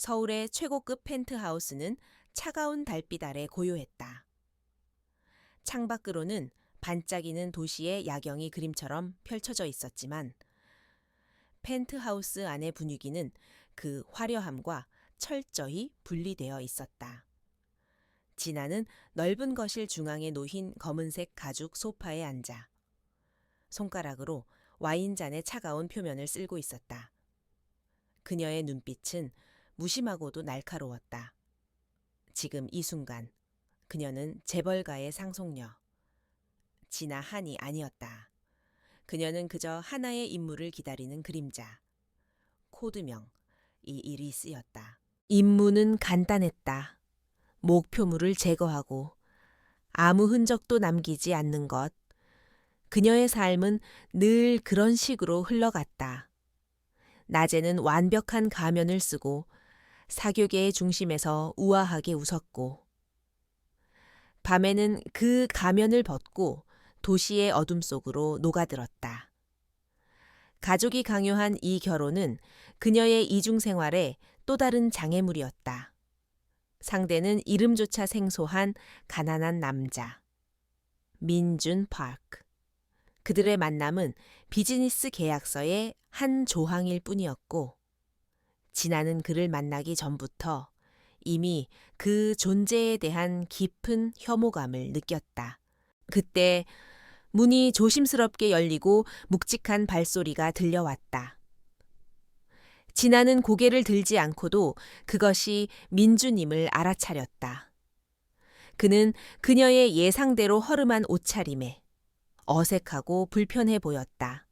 서울의 최고급 펜트하우스는 차가운 달빛 아래 고요했다. 창밖으로는 반짝이는 도시의 야경이 그림처럼 펼쳐져 있었지만 펜트하우스 안의 분위기는 그 화려함과 철저히 분리되어 있었다. 진아는 넓은 거실 중앙에 놓인 검은색 가죽 소파에 앉아 손가락으로 와인잔의 차가운 표면을 쓸고 있었다. 그녀의 눈빛은 무심하고도 날카로웠다. 지금 이 순간 그녀는 재벌가의 상속녀 진아 한이 아니었다. 그녀는 그저 하나의 임무를 기다리는 그림자. 코드명, 이 일이 쓰였다. 임무는 간단했다. 목표물을 제거하고 아무 흔적도 남기지 않는 것. 그녀의 삶은 늘 그런 식으로 흘러갔다. 낮에는 완벽한 가면을 쓰고 사교계의 중심에서 우아하게 웃었고 밤에는 그 가면을 벗고 도시의 어둠 속으로 녹아들었다. 가족이 강요한 이 결혼은 그녀의 이중생활에 또 다른 장애물이었다. 상대는 이름조차 생소한 가난한 남자. 민준 파크. 그들의 만남은 비즈니스 계약서의 한 조항일 뿐이었고 진아는 그를 만나기 전부터 이미 그 존재에 대한 깊은 혐오감을 느꼈다. 그때 문이 조심스럽게 열리고 묵직한 발소리가 들려왔다. 진아는 고개를 들지 않고도 그것이 민주님을 알아차렸다. 그는 그녀의 예상대로 허름한 옷차림에 어색하고 불편해 보였다.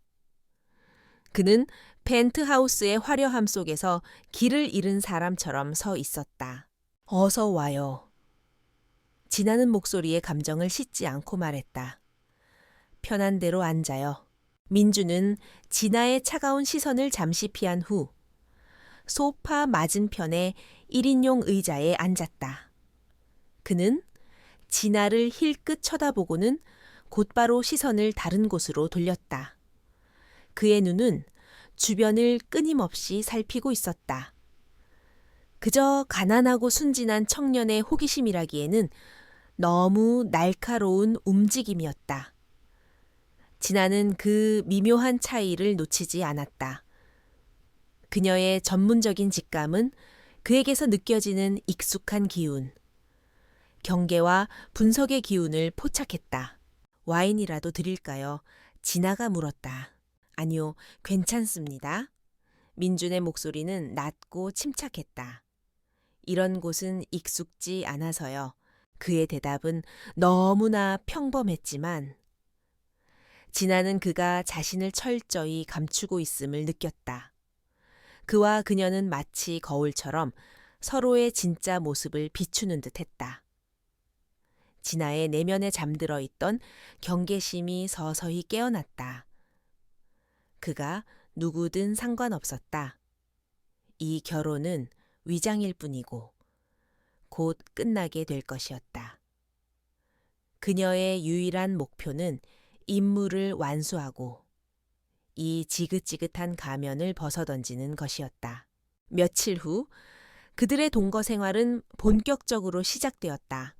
그는 펜트하우스의 화려함 속에서 길을 잃은 사람처럼 서 있었다. 어서 와요. 진아는 목소리에 감정을 싣지 않고 말했다. 편한 대로 앉아요. 민주는 진아의 차가운 시선을 잠시 피한 후 소파 맞은편의 1인용 의자에 앉았다. 그는 진아를 힐끗 쳐다보고는 곧바로 시선을 다른 곳으로 돌렸다. 그의 눈은 주변을 끊임없이 살피고 있었다. 그저 가난하고 순진한 청년의 호기심이라기에는 너무 날카로운 움직임이었다. 진아는 그 미묘한 차이를 놓치지 않았다. 그녀의 전문적인 직감은 그에게서 느껴지는 익숙한 기운, 경계와 분석의 기운을 포착했다. 와인이라도 드릴까요? 진아가 물었다. 아니요, 괜찮습니다. 민준의 목소리는 낮고 침착했다. 이런 곳은 익숙지 않아서요. 그의 대답은 너무나 평범했지만 진아는 그가 자신을 철저히 감추고 있음을 느꼈다. 그와 그녀는 마치 거울처럼 서로의 진짜 모습을 비추는 듯했다. 진아의 내면에 잠들어 있던 경계심이 서서히 깨어났다. 그가 누구든 상관없었다. 이 결혼은 위장일 뿐이고 곧 끝나게 될 것이었다. 그녀의 유일한 목표는 임무를 완수하고 이 지긋지긋한 가면을 벗어던지는 것이었다. 며칠 후 그들의 동거 생활은 본격적으로 시작되었다.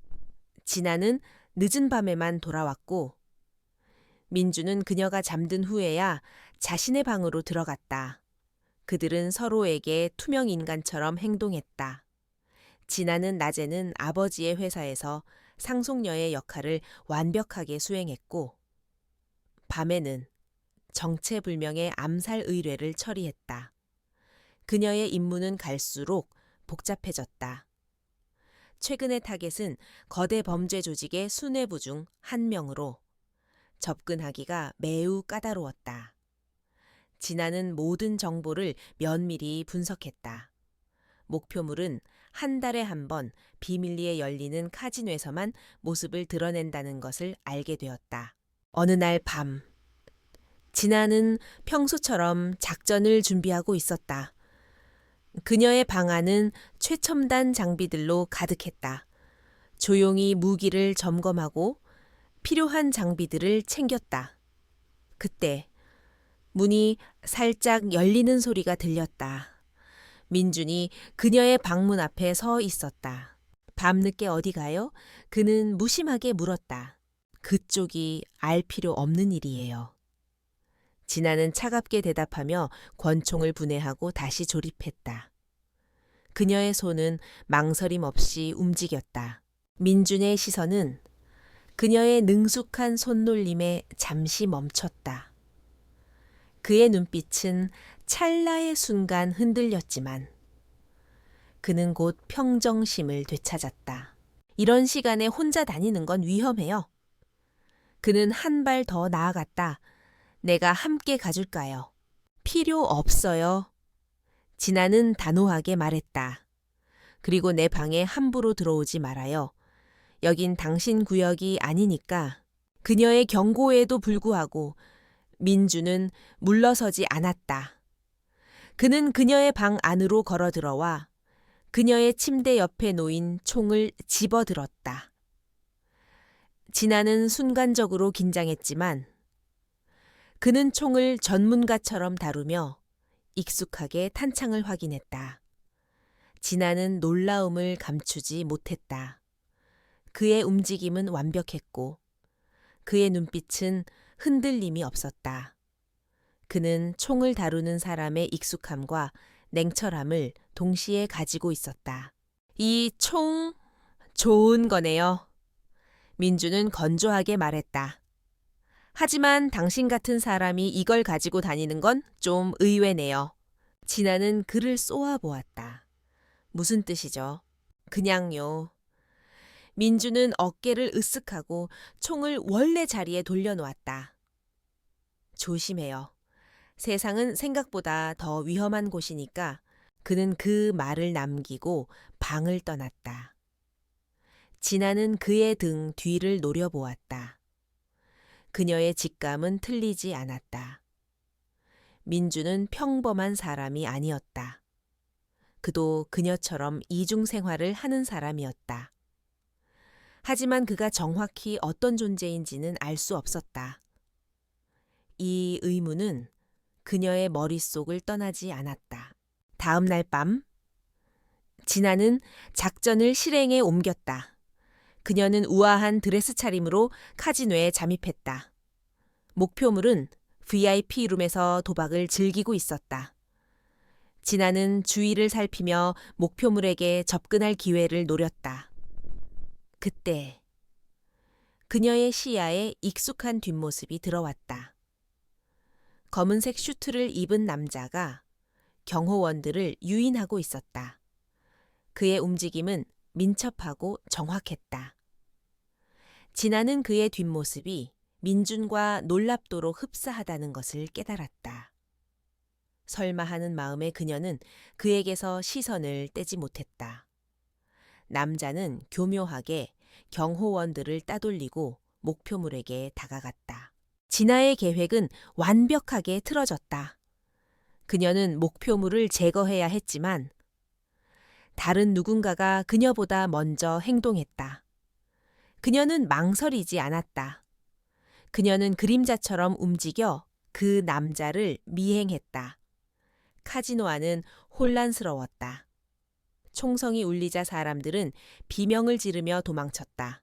진아는 늦은 밤에만 돌아왔고 민주는 그녀가 잠든 후에야 자신의 방으로 들어갔다. 그들은 서로에게 투명 인간처럼 행동했다. 진아는 낮에는 아버지의 회사에서 상속녀의 역할을 완벽하게 수행했고 밤에는 정체불명의 암살 의뢰를 처리했다. 그녀의 임무는 갈수록 복잡해졌다. 최근의 타겟은 거대 범죄 조직의 수뇌부 중 한 명으로 접근하기가 매우 까다로웠다. 진아는 모든 정보를 면밀히 분석했다. 목표물은 한 달에 한 번 비밀리에 열리는 카지노에서만 모습을 드러낸다는 것을 알게 되었다. 어느 날 밤, 진아는 평소처럼 작전을 준비하고 있었다. 그녀의 방 안은 최첨단 장비들로 가득했다. 조용히 무기를 점검하고 필요한 장비들을 챙겼다. 그때 문이 살짝 열리는 소리가 들렸다. 민준이 그녀의 방문 앞에 서 있었다. 밤늦게 어디 가요? 그는 무심하게 물었다. 그쪽이 알 필요 없는 일이에요. 진아는 차갑게 대답하며 권총을 분해하고 다시 조립했다. 그녀의 손은 망설임 없이 움직였다. 민준의 시선은 그녀의 능숙한 손놀림에 잠시 멈췄다. 그의 눈빛은 찰나의 순간 흔들렸지만 그는 곧 평정심을 되찾았다. 이런 시간에 혼자 다니는 건 위험해요. 그는 한 발 더 나아갔다. 내가 함께 가줄까요? 필요 없어요. 진아는 단호하게 말했다. 그리고 내 방에 함부로 들어오지 말아요. 여긴 당신 구역이 아니니까. 그녀의 경고에도 불구하고 민주는 물러서지 않았다. 그는 그녀의 방 안으로 걸어 들어와 그녀의 침대 옆에 놓인 총을 집어들었다. 진아는 순간적으로 긴장했지만 그는 총을 전문가처럼 다루며 익숙하게 탄창을 확인했다. 진아는 놀라움을 감추지 못했다. 그의 움직임은 완벽했고 그의 눈빛은 흔들림이 없었다. 그는 총을 다루는 사람의 익숙함과 냉철함을 동시에 가지고 있었다. 이 총 좋은 거네요. 민주는 건조하게 말했다. 하지만 당신 같은 사람이 이걸 가지고 다니는 건 좀 의외네요. 진아는 그를 쏘아보았다. 무슨 뜻이죠? 그냥요. 민주는 어깨를 으쓱하고 총을 원래 자리에 돌려놓았다. 조심해요. 세상은 생각보다 더 위험한 곳이니까 그는 그 말을 남기고 방을 떠났다. 진아는 그의 등 뒤를 노려보았다. 그녀의 직감은 틀리지 않았다. 민주는 평범한 사람이 아니었다. 그도 그녀처럼 이중생활을 하는 사람이었다. 하지만 그가 정확히 어떤 존재인지는 알 수 없었다. 이 의문은 그녀의 머릿속을 떠나지 않았다. 다음 날 밤, 진아는 작전을 실행에 옮겼다. 그녀는 우아한 드레스 차림으로 카지노에 잠입했다. 목표물은 VIP 룸에서 도박을 즐기고 있었다. 진아는 주위를 살피며 목표물에게 접근할 기회를 노렸다. 그때 그녀의 시야에 익숙한 뒷모습이 들어왔다. 검은색 슈트를 입은 남자가 경호원들을 유인하고 있었다. 그의 움직임은 민첩하고 정확했다. 진아는 그의 뒷모습이 민준과 놀랍도록 흡사하다는 것을 깨달았다. 설마 하는 마음에 그녀는 그에게서 시선을 떼지 못했다. 남자는 교묘하게 경호원들을 따돌리고 목표물에게 다가갔다. 진아의 계획은 완벽하게 틀어졌다. 그녀는 목표물을 제거해야 했지만 다른 누군가가 그녀보다 먼저 행동했다. 그녀는 망설이지 않았다. 그녀는 그림자처럼 움직여 그 남자를 미행했다. 카지노 안은 혼란스러웠다. 총성이 울리자 사람들은 비명을 지르며 도망쳤다.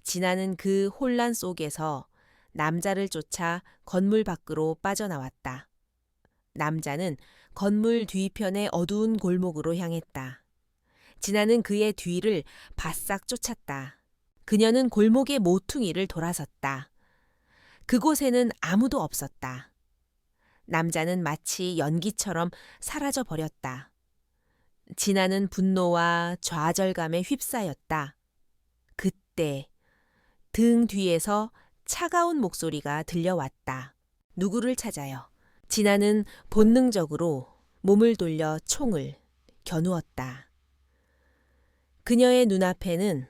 진아는 그 혼란 속에서 남자를 쫓아 건물 밖으로 빠져나왔다. 남자는 건물 뒤편의 어두운 골목으로 향했다. 진아는 그의 뒤를 바싹 쫓았다. 그녀는 골목의 모퉁이를 돌아섰다. 그곳에는 아무도 없었다. 남자는 마치 연기처럼 사라져 버렸다. 진아는 분노와 좌절감에 휩싸였다. 그때 등 뒤에서 차가운 목소리가 들려왔다. 누구를 찾아요? 진아는 본능적으로 몸을 돌려 총을 겨누었다. 그녀의 눈앞에는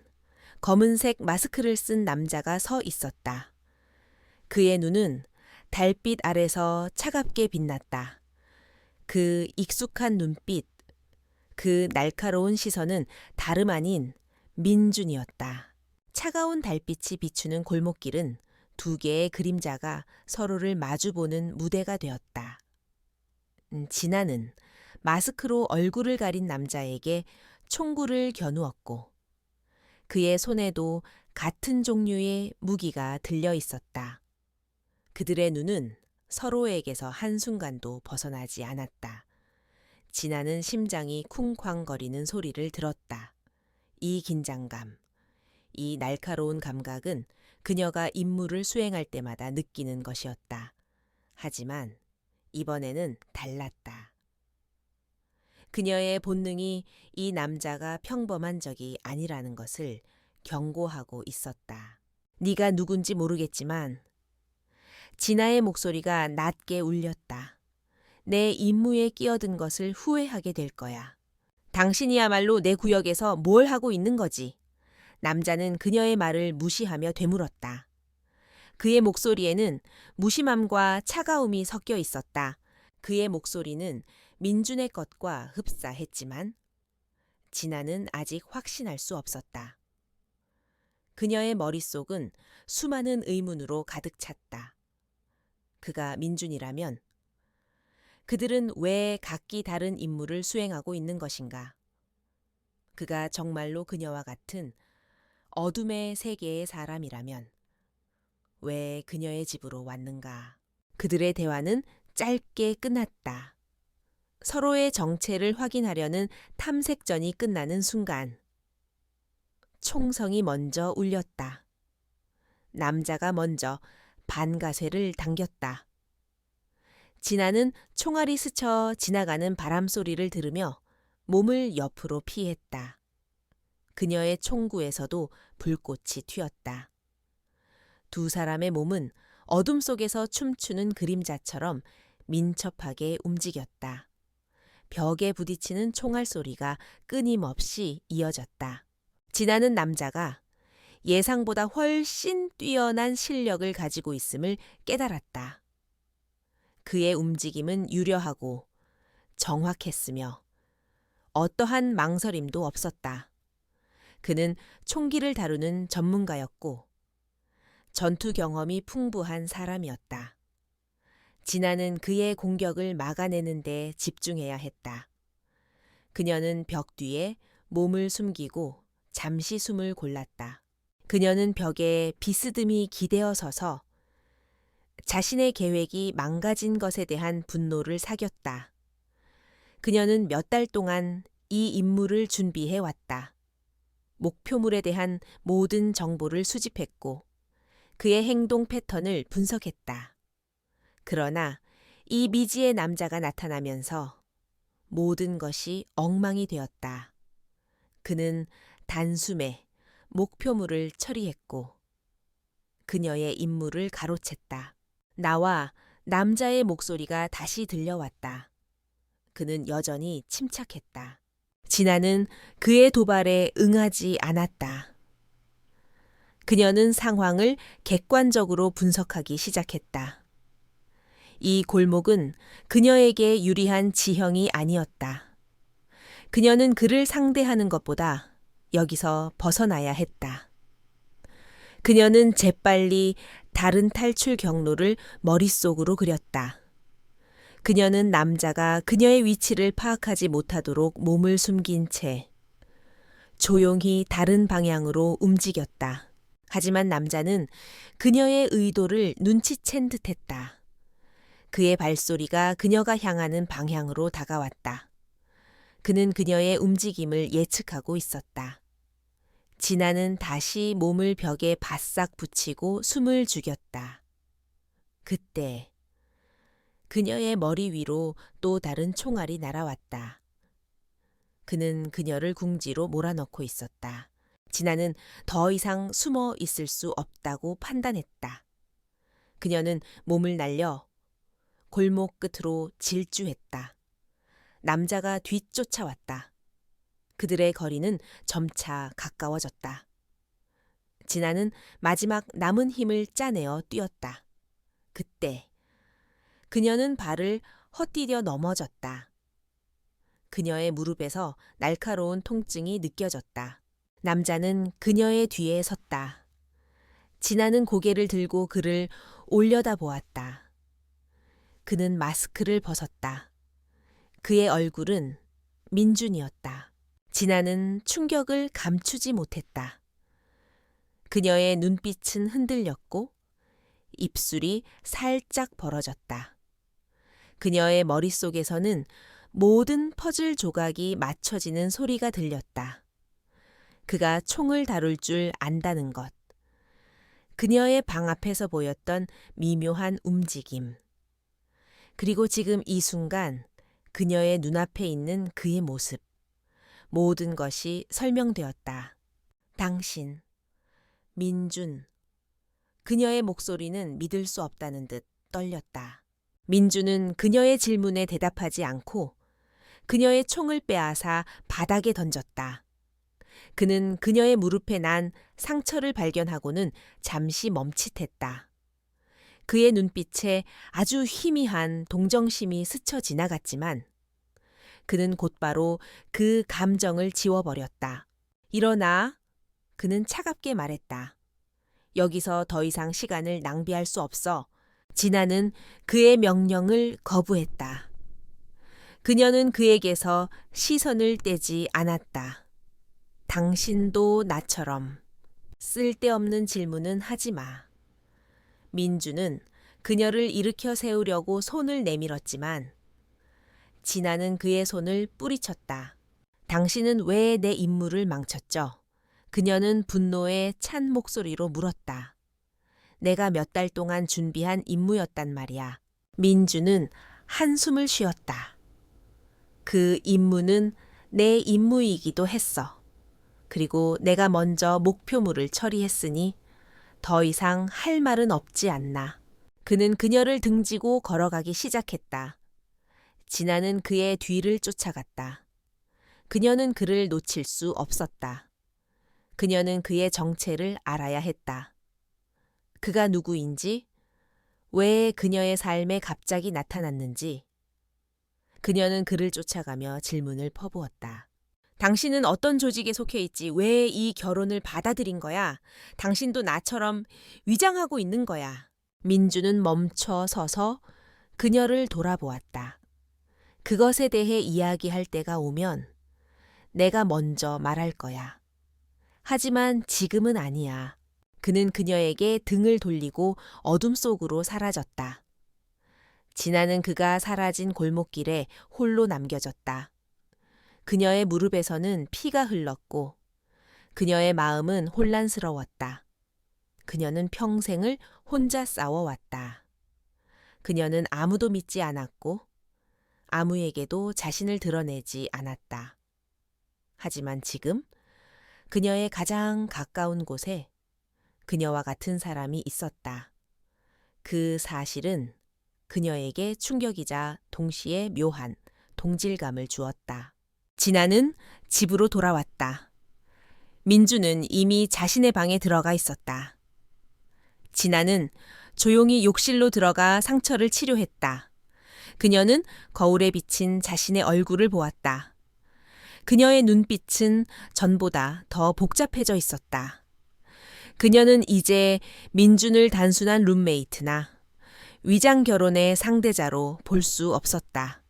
검은색 마스크를 쓴 남자가 서 있었다. 그의 눈은 달빛 아래서 차갑게 빛났다. 그 익숙한 눈빛, 그 날카로운 시선은 다름 아닌 민준이었다. 차가운 달빛이 비추는 골목길은 두 개의 그림자가 서로를 마주보는 무대가 되었다. 진아는 마스크로 얼굴을 가린 남자에게 총구를 겨누었고 그의 손에도 같은 종류의 무기가 들려 있었다. 그들의 눈은 서로에게서 한순간도 벗어나지 않았다. 진아는 심장이 쿵쾅거리는 소리를 들었다. 이 긴장감, 이 날카로운 감각은 그녀가 임무를 수행할 때마다 느끼는 것이었다. 하지만 이번에는 달랐다. 그녀의 본능이 이 남자가 평범한 적이 아니라는 것을 경고하고 있었다. 네가 누군지 모르겠지만 진아의 목소리가 낮게 울렸다. 내 임무에 끼어든 것을 후회하게 될 거야. 당신이야말로 내 구역에서 뭘 하고 있는 거지? 남자는 그녀의 말을 무시하며 되물었다. 그의 목소리에는 무심함과 차가움이 섞여 있었다. 그의 목소리는 민준의 것과 흡사했지만 진아는 아직 확신할 수 없었다. 그녀의 머릿속은 수많은 의문으로 가득 찼다. 그가 민준이라면 그들은 왜 각기 다른 임무를 수행하고 있는 것인가? 그가 정말로 그녀와 같은 어둠의 세계의 사람이라면 왜 그녀의 집으로 왔는가? 그들의 대화는 짧게 끝났다. 서로의 정체를 확인하려는 탐색전이 끝나는 순간 총성이 먼저 울렸다. 남자가 먼저 반가쇠를 당겼다. 진아는 총알이 스쳐 지나가는 바람 소리를 들으며 몸을 옆으로 피했다. 그녀의 총구에서도 불꽃이 튀었다. 두 사람의 몸은 어둠 속에서 춤추는 그림자처럼 민첩하게 움직였다. 벽에 부딪히는 총알 소리가 끊임없이 이어졌다. 진아는 남자가 예상보다 훨씬 뛰어난 실력을 가지고 있음을 깨달았다. 그의 움직임은 유려하고 정확했으며 어떠한 망설임도 없었다. 그는 총기를 다루는 전문가였고 전투 경험이 풍부한 사람이었다. 진아는 그의 공격을 막아내는 데 집중해야 했다. 그녀는 벽 뒤에 몸을 숨기고 잠시 숨을 골랐다. 그녀는 벽에 비스듬히 기대어 서서 자신의 계획이 망가진 것에 대한 분노를 사겼다. 그녀는 몇 달 동안 이 임무를 준비해 왔다. 목표물에 대한 모든 정보를 수집했고 그의 행동 패턴을 분석했다. 그러나 이 미지의 남자가 나타나면서 모든 것이 엉망이 되었다. 그는 단숨에 목표물을 처리했고 그녀의 임무를 가로챘다. 나와 남자의 목소리가 다시 들려왔다. 그는 여전히 침착했다. 진아는 그의 도발에 응하지 않았다. 그녀는 상황을 객관적으로 분석하기 시작했다. 이 골목은 그녀에게 유리한 지형이 아니었다. 그녀는 그를 상대하는 것보다 여기서 벗어나야 했다. 그녀는 재빨리 다른 탈출 경로를 머릿속으로 그렸다. 그녀는 남자가 그녀의 위치를 파악하지 못하도록 몸을 숨긴 채 조용히 다른 방향으로 움직였다. 하지만 남자는 그녀의 의도를 눈치챈 듯했다. 그의 발소리가 그녀가 향하는 방향으로 다가왔다. 그는 그녀의 움직임을 예측하고 있었다. 진아는 다시 몸을 벽에 바싹 붙이고 숨을 죽였다. 그때 그녀의 머리 위로 또 다른 총알이 날아왔다. 그는 그녀를 궁지로 몰아넣고 있었다. 진아는 더 이상 숨어 있을 수 없다고 판단했다. 그녀는 몸을 날려 골목 끝으로 질주했다. 남자가 뒤쫓아왔다. 그들의 거리는 점차 가까워졌다. 진아는 마지막 남은 힘을 짜내어 뛰었다. 그때 그녀는 발을 헛디뎌 넘어졌다. 그녀의 무릎에서 날카로운 통증이 느껴졌다. 남자는 그녀의 뒤에 섰다. 진아는 고개를 들고 그를 올려다보았다. 그는 마스크를 벗었다. 그의 얼굴은 민준이었다. 진아는 충격을 감추지 못했다. 그녀의 눈빛은 흔들렸고 입술이 살짝 벌어졌다. 그녀의 머릿속에서는 모든 퍼즐 조각이 맞춰지는 소리가 들렸다. 그가 총을 다룰 줄 안다는 것. 그녀의 방 앞에서 보였던 미묘한 움직임. 그리고 지금 이 순간 그녀의 눈앞에 있는 그의 모습. 모든 것이 설명되었다. 당신, 민준. 그녀의 목소리는 믿을 수 없다는 듯 떨렸다. 민준은 그녀의 질문에 대답하지 않고 그녀의 총을 빼앗아 바닥에 던졌다. 그는 그녀의 무릎에 난 상처를 발견하고는 잠시 멈칫했다. 그의 눈빛에 아주 희미한 동정심이 스쳐 지나갔지만 그는 곧바로 그 감정을 지워버렸다. 일어나. 그는 차갑게 말했다. 여기서 더 이상 시간을 낭비할 수 없어. 진아는 그의 명령을 거부했다. 그녀는 그에게서 시선을 떼지 않았다. 당신도 나처럼 쓸데없는 질문은 하지 마. 민주는 그녀를 일으켜 세우려고 손을 내밀었지만 진아는 그의 손을 뿌리쳤다. 당신은 왜 내 임무를 망쳤죠? 그녀는 분노에 찬 목소리로 물었다. 내가 몇 달 동안 준비한 임무였단 말이야. 민주는 한숨을 쉬었다. 그 임무는 내 임무이기도 했어. 그리고 내가 먼저 목표물을 처리했으니 더 이상 할 말은 없지 않나. 그는 그녀를 등지고 걸어가기 시작했다. 진아는 그의 뒤를 쫓아갔다. 그녀는 그를 놓칠 수 없었다. 그녀는 그의 정체를 알아야 했다. 그가 누구인지, 왜 그녀의 삶에 갑자기 나타났는지. 그녀는 그를 쫓아가며 질문을 퍼부었다. 당신은 어떤 조직에 속해 있지? 왜 이 결혼을 받아들인 거야? 당신도 나처럼 위장하고 있는 거야. 민주는 멈춰 서서 그녀를 돌아보았다. 그것에 대해 이야기할 때가 오면 내가 먼저 말할 거야. 하지만 지금은 아니야. 그는 그녀에게 등을 돌리고 어둠 속으로 사라졌다. 진아는 그가 사라진 골목길에 홀로 남겨졌다. 그녀의 무릎에서는 피가 흘렀고 그녀의 마음은 혼란스러웠다. 그녀는 평생을 혼자 싸워왔다. 그녀는 아무도 믿지 않았고 아무에게도 자신을 드러내지 않았다. 하지만 지금 그녀의 가장 가까운 곳에 그녀와 같은 사람이 있었다. 그 사실은 그녀에게 충격이자 동시에 묘한 동질감을 주었다. 진아는 집으로 돌아왔다. 민주는 이미 자신의 방에 들어가 있었다. 진아는 조용히 욕실로 들어가 상처를 치료했다. 그녀는 거울에 비친 자신의 얼굴을 보았다. 그녀의 눈빛은 전보다 더 복잡해져 있었다. 그녀는 이제 민준을 단순한 룸메이트나 위장 결혼의 상대자로 볼 수 없었다.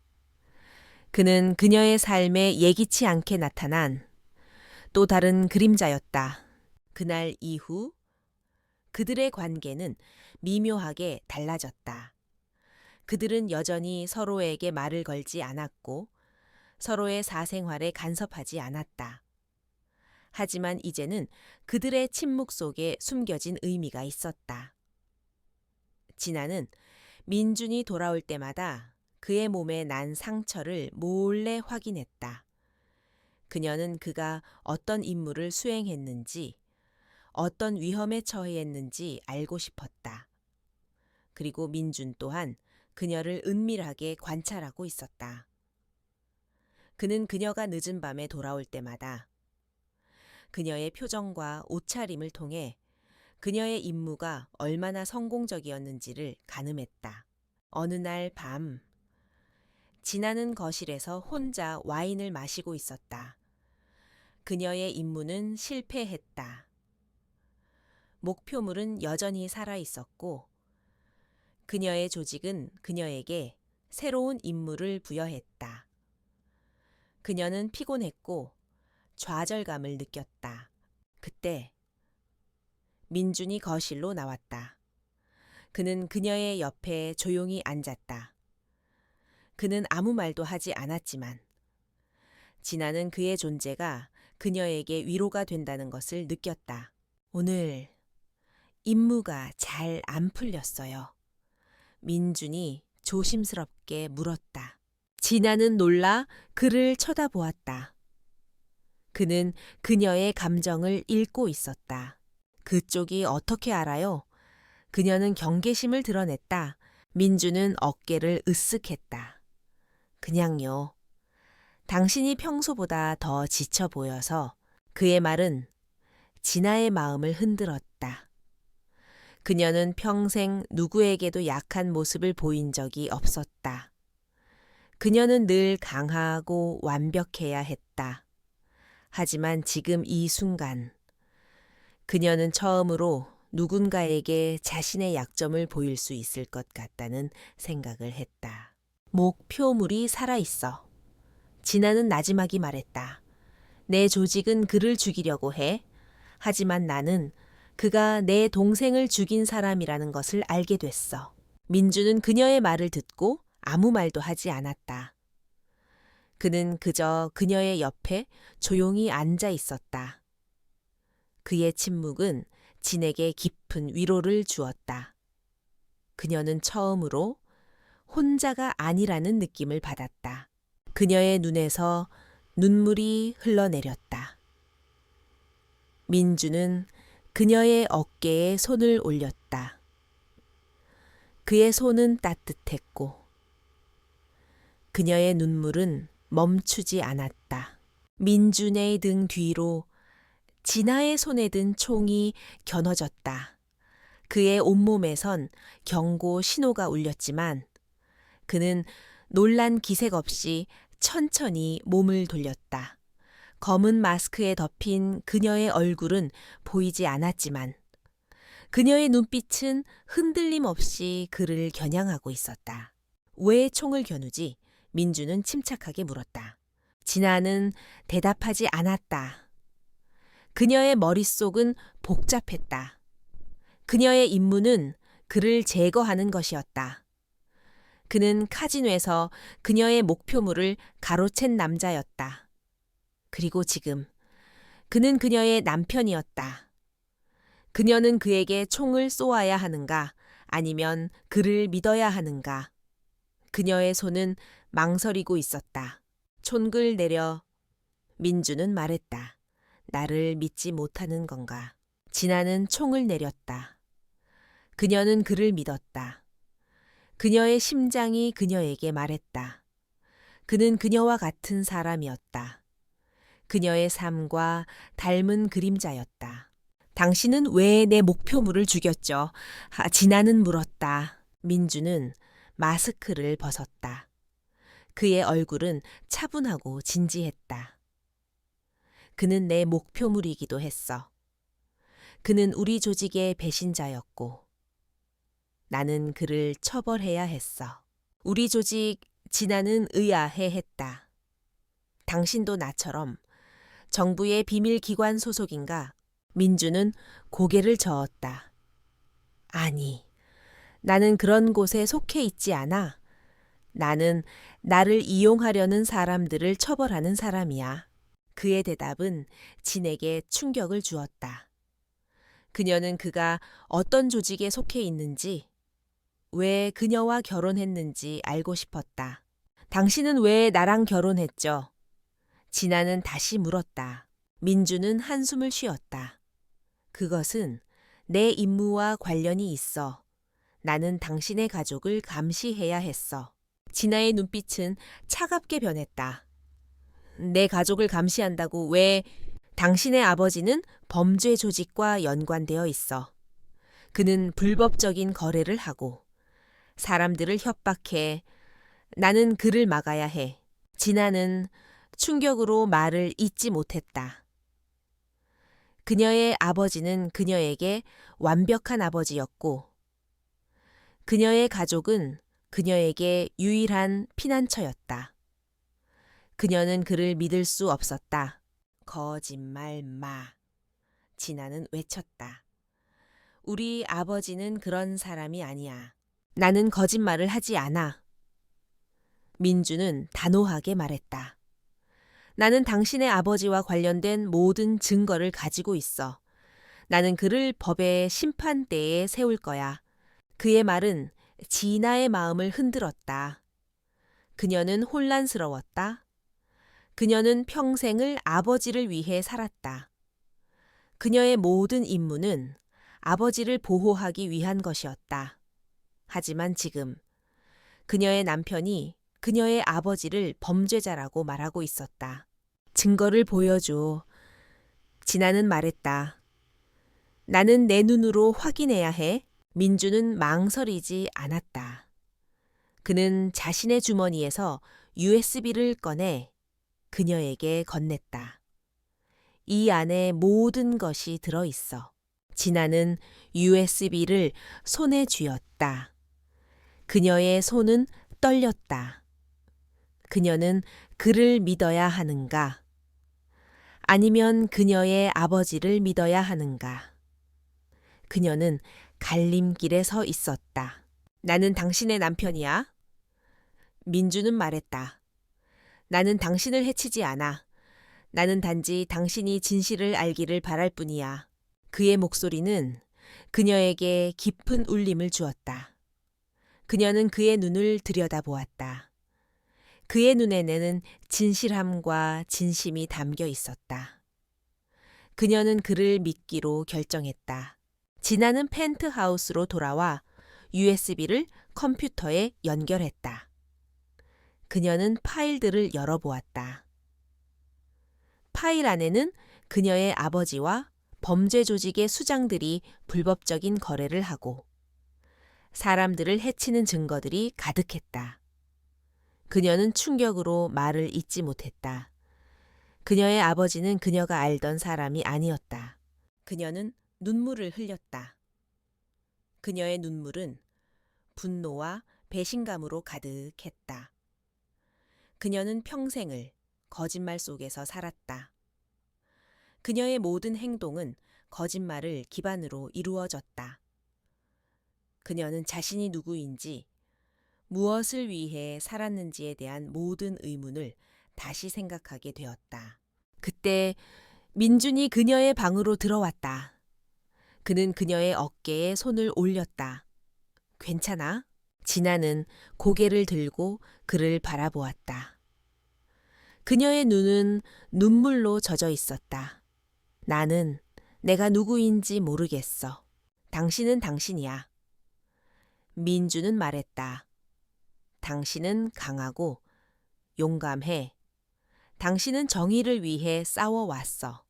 그는 그녀의 삶에 예기치 않게 나타난 또 다른 그림자였다. 그날 이후 그들의 관계는 미묘하게 달라졌다. 그들은 여전히 서로에게 말을 걸지 않았고 서로의 사생활에 간섭하지 않았다. 하지만 이제는 그들의 침묵 속에 숨겨진 의미가 있었다. 진아는 민준이 돌아올 때마다 그의 몸에 난 상처를 몰래 확인했다. 그녀는 그가 어떤 임무를 수행했는지, 어떤 위험에 처했는지 알고 싶었다. 그리고 민준 또한 그녀를 은밀하게 관찰하고 있었다. 그는 그녀가 늦은 밤에 돌아올 때마다 그녀의 표정과 옷차림을 통해 그녀의 임무가 얼마나 성공적이었는지를 가늠했다. 어느 날 밤, 진아는 거실에서 혼자 와인을 마시고 있었다. 그녀의 임무는 실패했다. 목표물은 여전히 살아 있었고 그녀의 조직은 그녀에게 새로운 임무를 부여했다. 그녀는 피곤했고 좌절감을 느꼈다. 그때 민준이 거실로 나왔다. 그는 그녀의 옆에 조용히 앉았다. 그는 아무 말도 하지 않았지만 진아는 그의 존재가 그녀에게 위로가 된다는 것을 느꼈다. 오늘 임무가 잘 안 풀렸어요. 민준이 조심스럽게 물었다. 진아는 놀라 그를 쳐다보았다. 그는 그녀의 감정을 읽고 있었다. 그쪽이 어떻게 알아요? 그녀는 경계심을 드러냈다. 민주는 어깨를 으쓱했다. 그냥요. 당신이 평소보다 더 지쳐 보여서. 그의 말은 진아의 마음을 흔들었다. 그녀는 평생 누구에게도 약한 모습을 보인 적이 없었다. 그녀는 늘 강하고 완벽해야 했다. 하지만 지금 이 순간 그녀는 처음으로 누군가에게 자신의 약점을 보일 수 있을 것 같다는 생각을 했다. 목표물이 살아있어. 진아는 나지막이 말했다. 내 조직은 그를 죽이려고 해. 하지만 나는 그가 내 동생을 죽인 사람이라는 것을 알게 됐어. 민주는 그녀의 말을 듣고 아무 말도 하지 않았다. 그는 그저 그녀의 옆에 조용히 앉아 있었다. 그의 침묵은 진에게 깊은 위로를 주었다. 그녀는 처음으로 혼자가 아니라는 느낌을 받았다. 그녀의 눈에서 눈물이 흘러내렸다. 민주는 그녀의 어깨에 손을 올렸다. 그의 손은 따뜻했고 그녀의 눈물은 멈추지 않았다. 민준의 등 뒤로 진아의 손에 든 총이 겨눠졌다. 그의 온몸에선 경고 신호가 울렸지만 그는 놀란 기색 없이 천천히 몸을 돌렸다. 검은 마스크에 덮인 그녀의 얼굴은 보이지 않았지만 그녀의 눈빛은 흔들림 없이 그를 겨냥하고 있었다. 왜 총을 겨누지? 민주는 침착하게 물었다. 진아는 대답하지 않았다. 그녀의 머릿속은 복잡했다. 그녀의 임무는 그를 제거하는 것이었다. 그는 카지노에서 그녀의 목표물을 가로챈 남자였다. 그리고 지금 그는 그녀의 남편이었다. 그녀는 그에게 총을 쏘아야 하는가 아니면 그를 믿어야 하는가. 그녀의 손은 망설이고 있었다. 촌글 내려 민주는 말했다. 나를 믿지 못하는 건가. 진아는 총을 내렸다. 그녀는 그를 믿었다. 그녀의 심장이 그녀에게 말했다. 그는 그녀와 같은 사람이었다. 그녀의 삶과 닮은 그림자였다. 당신은 왜 내 목표물을 죽였죠? 진아는 물었다. 민주는 마스크를 벗었다. 그의 얼굴은 차분하고 진지했다. 그는 내 목표물이기도 했어. 그는 우리 조직의 배신자였고 나는 그를 처벌해야 했어. 우리 조직 진아는 의아해했다. 당신도 나처럼 정부의 비밀기관 소속인가? 민주는 고개를 저었다. 아니, 나는 그런 곳에 속해 있지 않아. 나는 나를 이용하려는 사람들을 처벌하는 사람이야. 그의 대답은 진에게 충격을 주었다. 그녀는 그가 어떤 조직에 속해 있는지, 왜 그녀와 결혼했는지 알고 싶었다. 당신은 왜 나랑 결혼했죠? 진아는 다시 물었다. 민주는 한숨을 쉬었다. 그것은 내 임무와 관련이 있어. 나는 당신의 가족을 감시해야 했어. 진아의 눈빛은 차갑게 변했다. 내 가족을 감시한다고 왜 당신의 아버지는 범죄 조직과 연관되어 있어. 그는 불법적인 거래를 하고 사람들을 협박해. 나는 그를 막아야 해. 진아는 충격으로 말을 잇지 못했다. 그녀의 아버지는 그녀에게 완벽한 아버지였고 그녀의 가족은 그녀에게 유일한 피난처였다. 그녀는 그를 믿을 수 없었다. 거짓말 마. 진아는 외쳤다. 우리 아버지는 그런 사람이 아니야. 나는 거짓말을 하지 않아. 민주는 단호하게 말했다. 나는 당신의 아버지와 관련된 모든 증거를 가지고 있어. 나는 그를 법의 심판대에 세울 거야. 그의 말은 진아의 마음을 흔들었다. 그녀는 혼란스러웠다. 그녀는 평생을 아버지를 위해 살았다. 그녀의 모든 임무는 아버지를 보호하기 위한 것이었다. 하지만 지금 그녀의 남편이 그녀의 아버지를 범죄자라고 말하고 있었다. 증거를 보여줘. 진아는 말했다. 나는 내 눈으로 확인해야 해. 민주는 망설이지 않았다. 그는 자신의 주머니에서 USB를 꺼내 그녀에게 건넸다. 이 안에 모든 것이 들어있어. 진아는 USB를 손에 쥐었다. 그녀의 손은 떨렸다. 그녀는 그를 믿어야 하는가? 아니면 그녀의 아버지를 믿어야 하는가? 그녀는 갈림길에 서 있었다. 나는 당신의 남편이야. 민주는 말했다. 나는 당신을 해치지 않아. 나는 단지 당신이 진실을 알기를 바랄 뿐이야. 그의 목소리는 그녀에게 깊은 울림을 주었다. 그녀는 그의 눈을 들여다보았다. 그의 눈에는 진실함과 진심이 담겨 있었다. 그녀는 그를 믿기로 결정했다. 진아는 펜트하우스로 돌아와 USB를 컴퓨터에 연결했다. 그녀는 파일들을 열어보았다. 파일 안에는 그녀의 아버지와 범죄 조직의 수장들이 불법적인 거래를 하고 사람들을 해치는 증거들이 가득했다. 그녀는 충격으로 말을 잇지 못했다. 그녀의 아버지는 그녀가 알던 사람이 아니었다. 그녀는 눈물을 흘렸다. 그녀의 눈물은 분노와 배신감으로 가득했다. 그녀는 평생을 거짓말 속에서 살았다. 그녀의 모든 행동은 거짓말을 기반으로 이루어졌다. 그녀는 자신이 누구인지, 무엇을 위해 살았는지에 대한 모든 의문을 다시 생각하게 되었다. 그때 민준이 그녀의 방으로 들어왔다. 그는 그녀의 어깨에 손을 올렸다. 괜찮아? 진아는 고개를 들고 그를 바라보았다. 그녀의 눈은 눈물로 젖어 있었다. 나는 내가 누구인지 모르겠어. 당신은 당신이야. 민주는 말했다. 당신은 강하고 용감해. 당신은 정의를 위해 싸워왔어.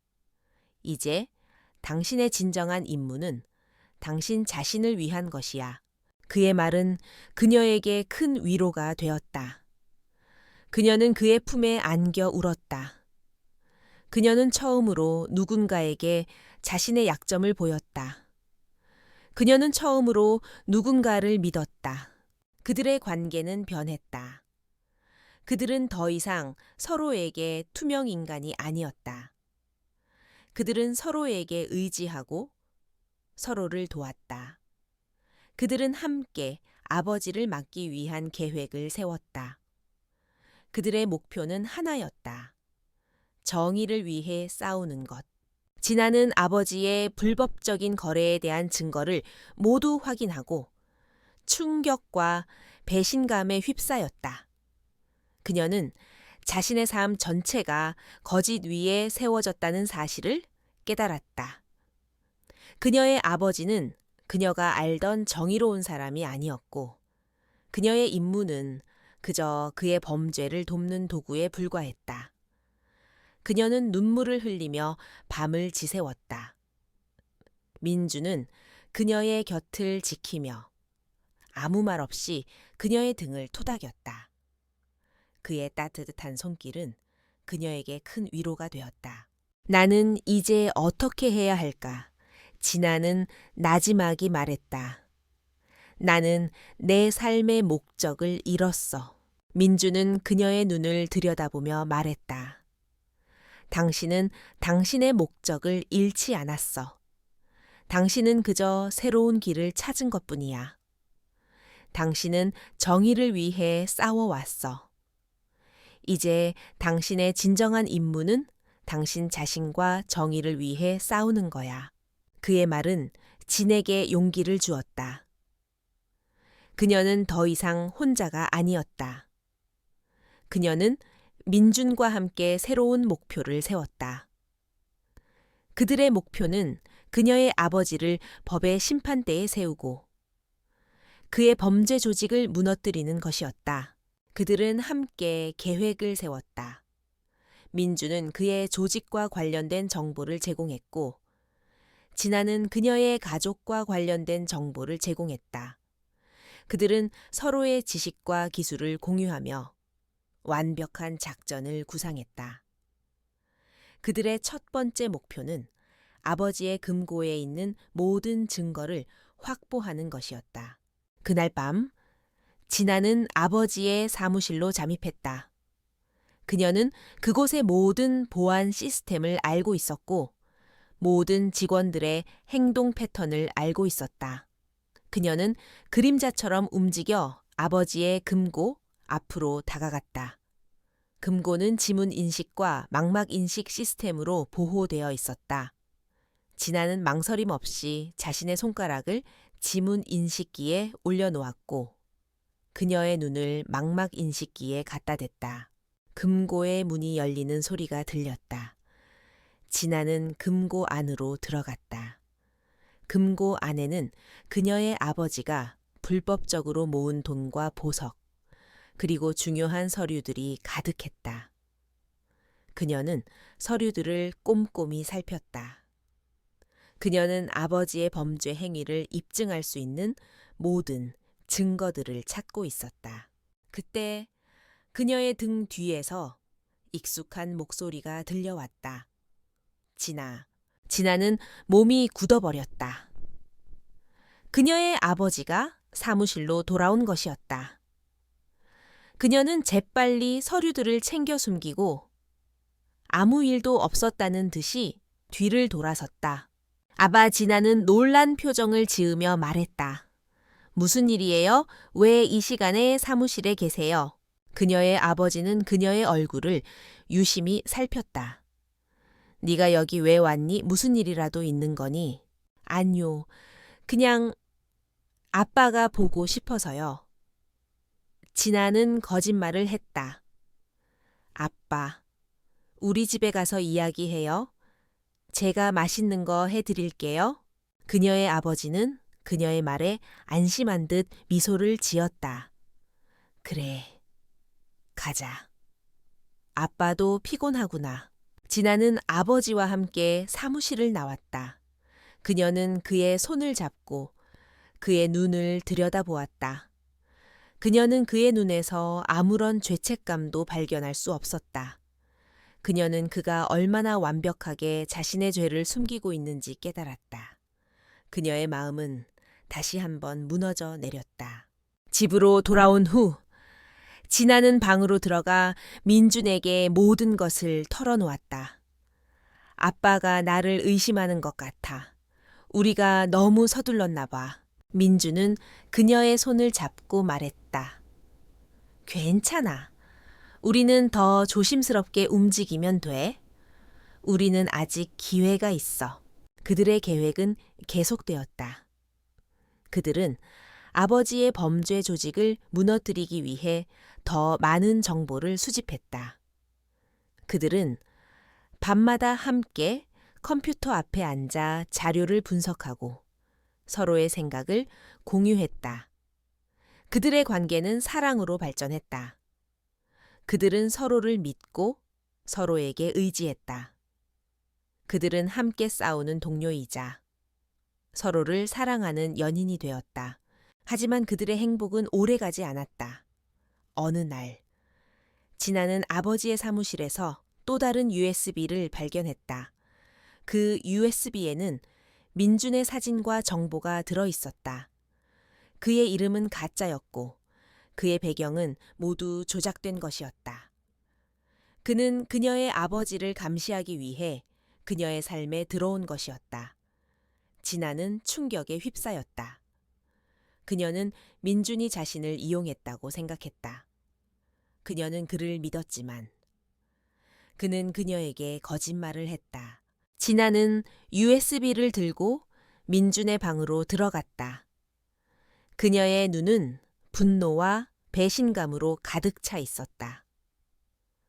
이제 당신의 진정한 임무는 당신 자신을 위한 것이야. 그의 말은 그녀에게 큰 위로가 되었다. 그녀는 그의 품에 안겨 울었다. 그녀는 처음으로 누군가에게 자신의 약점을 보였다. 그녀는 처음으로 누군가를 믿었다. 그들의 관계는 변했다. 그들은 더 이상 서로에게 투명 인간이 아니었다. 그들은 서로에게 의지하고 서로를 도왔다. 그들은 함께 아버지를 막기 위한 계획을 세웠다. 그들의 목표는 하나였다. 정의를 위해 싸우는 것. 진아는 아버지의 불법적인 거래에 대한 증거를 모두 확인하고 충격과 배신감에 휩싸였다. 그녀는 자신의 삶 전체가 거짓 위에 세워졌다는 사실을 깨달았다. 그녀의 아버지는 그녀가 알던 정의로운 사람이 아니었고 그녀의 임무는 그저 그의 범죄를 돕는 도구에 불과했다. 그녀는 눈물을 흘리며 밤을 지새웠다. 민주는 그녀의 곁을 지키며 아무 말 없이 그녀의 등을 토닥였다. 그의 따뜻한 손길은 그녀에게 큰 위로가 되었다. 나는 이제 어떻게 해야 할까? 진아는 나지막이 말했다. 나는 내 삶의 목적을 잃었어. 민주는 그녀의 눈을 들여다보며 말했다. 당신은 당신의 목적을 잃지 않았어. 당신은 그저 새로운 길을 찾은 것뿐이야. 당신은 정의를 위해 싸워왔어. 이제 당신의 진정한 임무는 당신 자신과 정의를 위해 싸우는 거야. 그의 말은 진에게 용기를 주었다. 그녀는 더 이상 혼자가 아니었다. 그녀는 민준과 함께 새로운 목표를 세웠다. 그들의 목표는 그녀의 아버지를 법의 심판대에 세우고 그의 범죄 조직을 무너뜨리는 것이었다. 그들은 함께 계획을 세웠다. 민주는 그의 조직과 관련된 정보를 제공했고, 진아는 그녀의 가족과 관련된 정보를 제공했다. 그들은 서로의 지식과 기술을 공유하며 완벽한 작전을 구상했다. 그들의 첫 번째 목표는 아버지의 금고에 있는 모든 증거를 확보하는 것이었다. 그날 밤, 진아는 아버지의 사무실로 잠입했다. 그녀는 그곳의 모든 보안 시스템을 알고 있었고, 모든 직원들의 행동 패턴을 알고 있었다. 그녀는 그림자처럼 움직여 아버지의 금고 앞으로 다가갔다. 금고는 지문 인식과 망막 인식 시스템으로 보호되어 있었다. 진아는 망설임 없이 자신의 손가락을 지문 인식기에 올려놓았고 그녀의 눈을 망막 인식기에 갖다 댔다. 금고의 문이 열리는 소리가 들렸다. 진아는 금고 안으로 들어갔다. 금고 안에는 그녀의 아버지가 불법적으로 모은 돈과 보석, 그리고 중요한 서류들이 가득했다. 그녀는 서류들을 꼼꼼히 살폈다. 그녀는 아버지의 범죄 행위를 입증할 수 있는 모든 증거들을 찾고 있었다. 그때 그녀의 등 뒤에서 익숙한 목소리가 들려왔다. 진아. 진아는 몸이 굳어버렸다. 그녀의 아버지가 사무실로 돌아온 것이었다. 그녀는 재빨리 서류들을 챙겨 숨기고 아무 일도 없었다는 듯이 뒤를 돌아섰다. 아바 진아는 놀란 표정을 지으며 말했다. 무슨 일이에요? 왜 이 시간에 사무실에 계세요? 그녀의 아버지는 그녀의 얼굴을 유심히 살폈다. 네가 여기 왜 왔니? 무슨 일이라도 있는 거니? 아니요. 그냥 아빠가 보고 싶어서요. 진아는 거짓말을 했다. 아빠, 우리 집에 가서 이야기해요. 제가 맛있는 거 해드릴게요. 그녀의 아버지는 그녀의 말에 안심한 듯 미소를 지었다. 그래, 가자. 아빠도 피곤하구나. 진아는 아버지와 함께 사무실을 나왔다. 그녀는 그의 손을 잡고 그의 눈을 들여다보았다. 그녀는 그의 눈에서 아무런 죄책감도 발견할 수 없었다. 그녀는 그가 얼마나 완벽하게 자신의 죄를 숨기고 있는지 깨달았다. 그녀의 마음은 다시 한번 무너져 내렸다. 집으로 돌아온 후 진아는 방으로 들어가 민준에게 모든 것을 털어놓았다. 아빠가 나를 의심하는 것 같아. 우리가 너무 서둘렀나 봐. 민준은 그녀의 손을 잡고 말했다. 괜찮아. 우리는 더 조심스럽게 움직이면 돼. 우리는 아직 기회가 있어. 그들의 계획은 계속되었다. 그들은 아버지의 범죄 조직을 무너뜨리기 위해 더 많은 정보를 수집했다. 그들은 밤마다 함께 컴퓨터 앞에 앉아 자료를 분석하고 서로의 생각을 공유했다. 그들의 관계는 사랑으로 발전했다. 그들은 서로를 믿고 서로에게 의지했다. 그들은 함께 싸우는 동료이자 서로를 사랑하는 연인이 되었다. 하지만 그들의 행복은 오래가지 않았다. 어느 날, 진아는 아버지의 사무실에서 또 다른 USB를 발견했다. 그 USB에는 민준의 사진과 정보가 들어 있었다. 그의 이름은 가짜였고 그의 배경은 모두 조작된 것이었다. 그는 그녀의 아버지를 감시하기 위해 그녀의 삶에 들어온 것이었다. 진아는 충격에 휩싸였다. 그녀는 민준이 자신을 이용했다고 생각했다. 그녀는 그를 믿었지만 그는 그녀에게 거짓말을 했다. 진아는 USB를 들고 민준의 방으로 들어갔다. 그녀의 눈은 분노와 배신감으로 가득 차 있었다.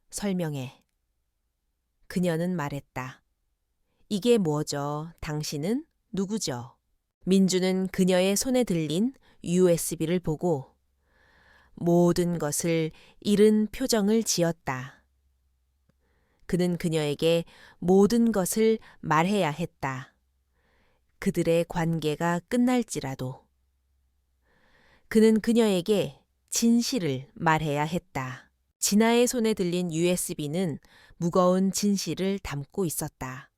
설명해. 그녀는 말했다. 이게 뭐죠? 당신은 누구죠? 민주는 그녀의 손에 들린 USB를 보고 모든 것을 잃은 표정을 지었다. 그는 그녀에게 모든 것을 말해야 했다. 그들의 관계가 끝날지라도. 그는 그녀에게 진실을 말해야 했다. 진아의 손에 들린 USB는 무거운 진실을 담고 있었다.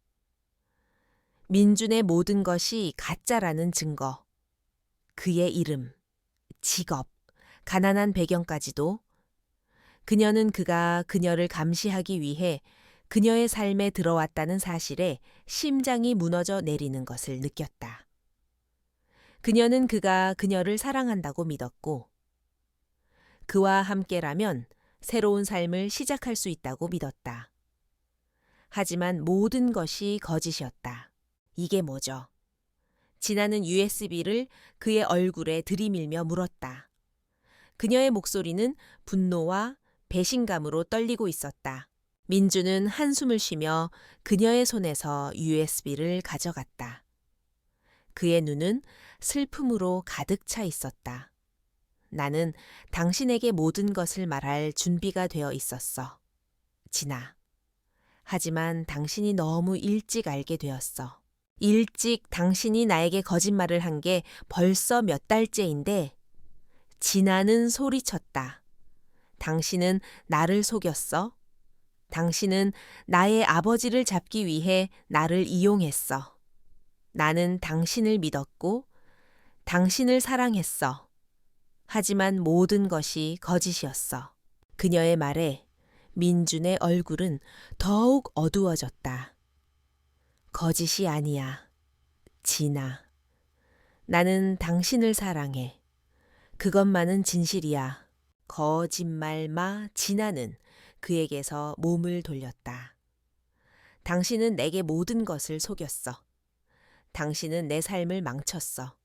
민준의 모든 것이 가짜라는 증거, 그의 이름, 직업, 가난한 배경까지도. 그녀는 그가 그녀를 감시하기 위해 그녀의 삶에 들어왔다는 사실에 심장이 무너져 내리는 것을 느꼈다. 그녀는 그가 그녀를 사랑한다고 믿었고 그와 함께라면 새로운 삶을 시작할 수 있다고 믿었다. 하지만 모든 것이 거짓이었다. 이게 뭐죠? 진아는 USB를 그의 얼굴에 들이밀며 물었다. 그녀의 목소리는 분노와 배신감으로 떨리고 있었다. 민주는 한숨을 쉬며 그녀의 손에서 USB를 가져갔다. 그의 눈은 슬픔으로 가득 차 있었다. 나는 당신에게 모든 것을 말할 준비가 되어 있었어. 진아. 하지만 당신이 너무 일찍 알게 되었어. 일찍 당신이 나에게 거짓말을 한 게 벌써 몇 달째인데 진아는 소리쳤다. 당신은 나를 속였어. 당신은 나의 아버지를 잡기 위해 나를 이용했어. 나는 당신을 믿었고 당신을 사랑했어. 하지만 모든 것이 거짓이었어. 그녀의 말에 민준의 얼굴은 더욱 어두워졌다. 거짓이 아니야. 진아. 나는 당신을 사랑해. 그것만은 진실이야. 거짓말 마. 진아는 그에게서 몸을 돌렸다. 당신은 내게 모든 것을 속였어. 당신은 내 삶을 망쳤어.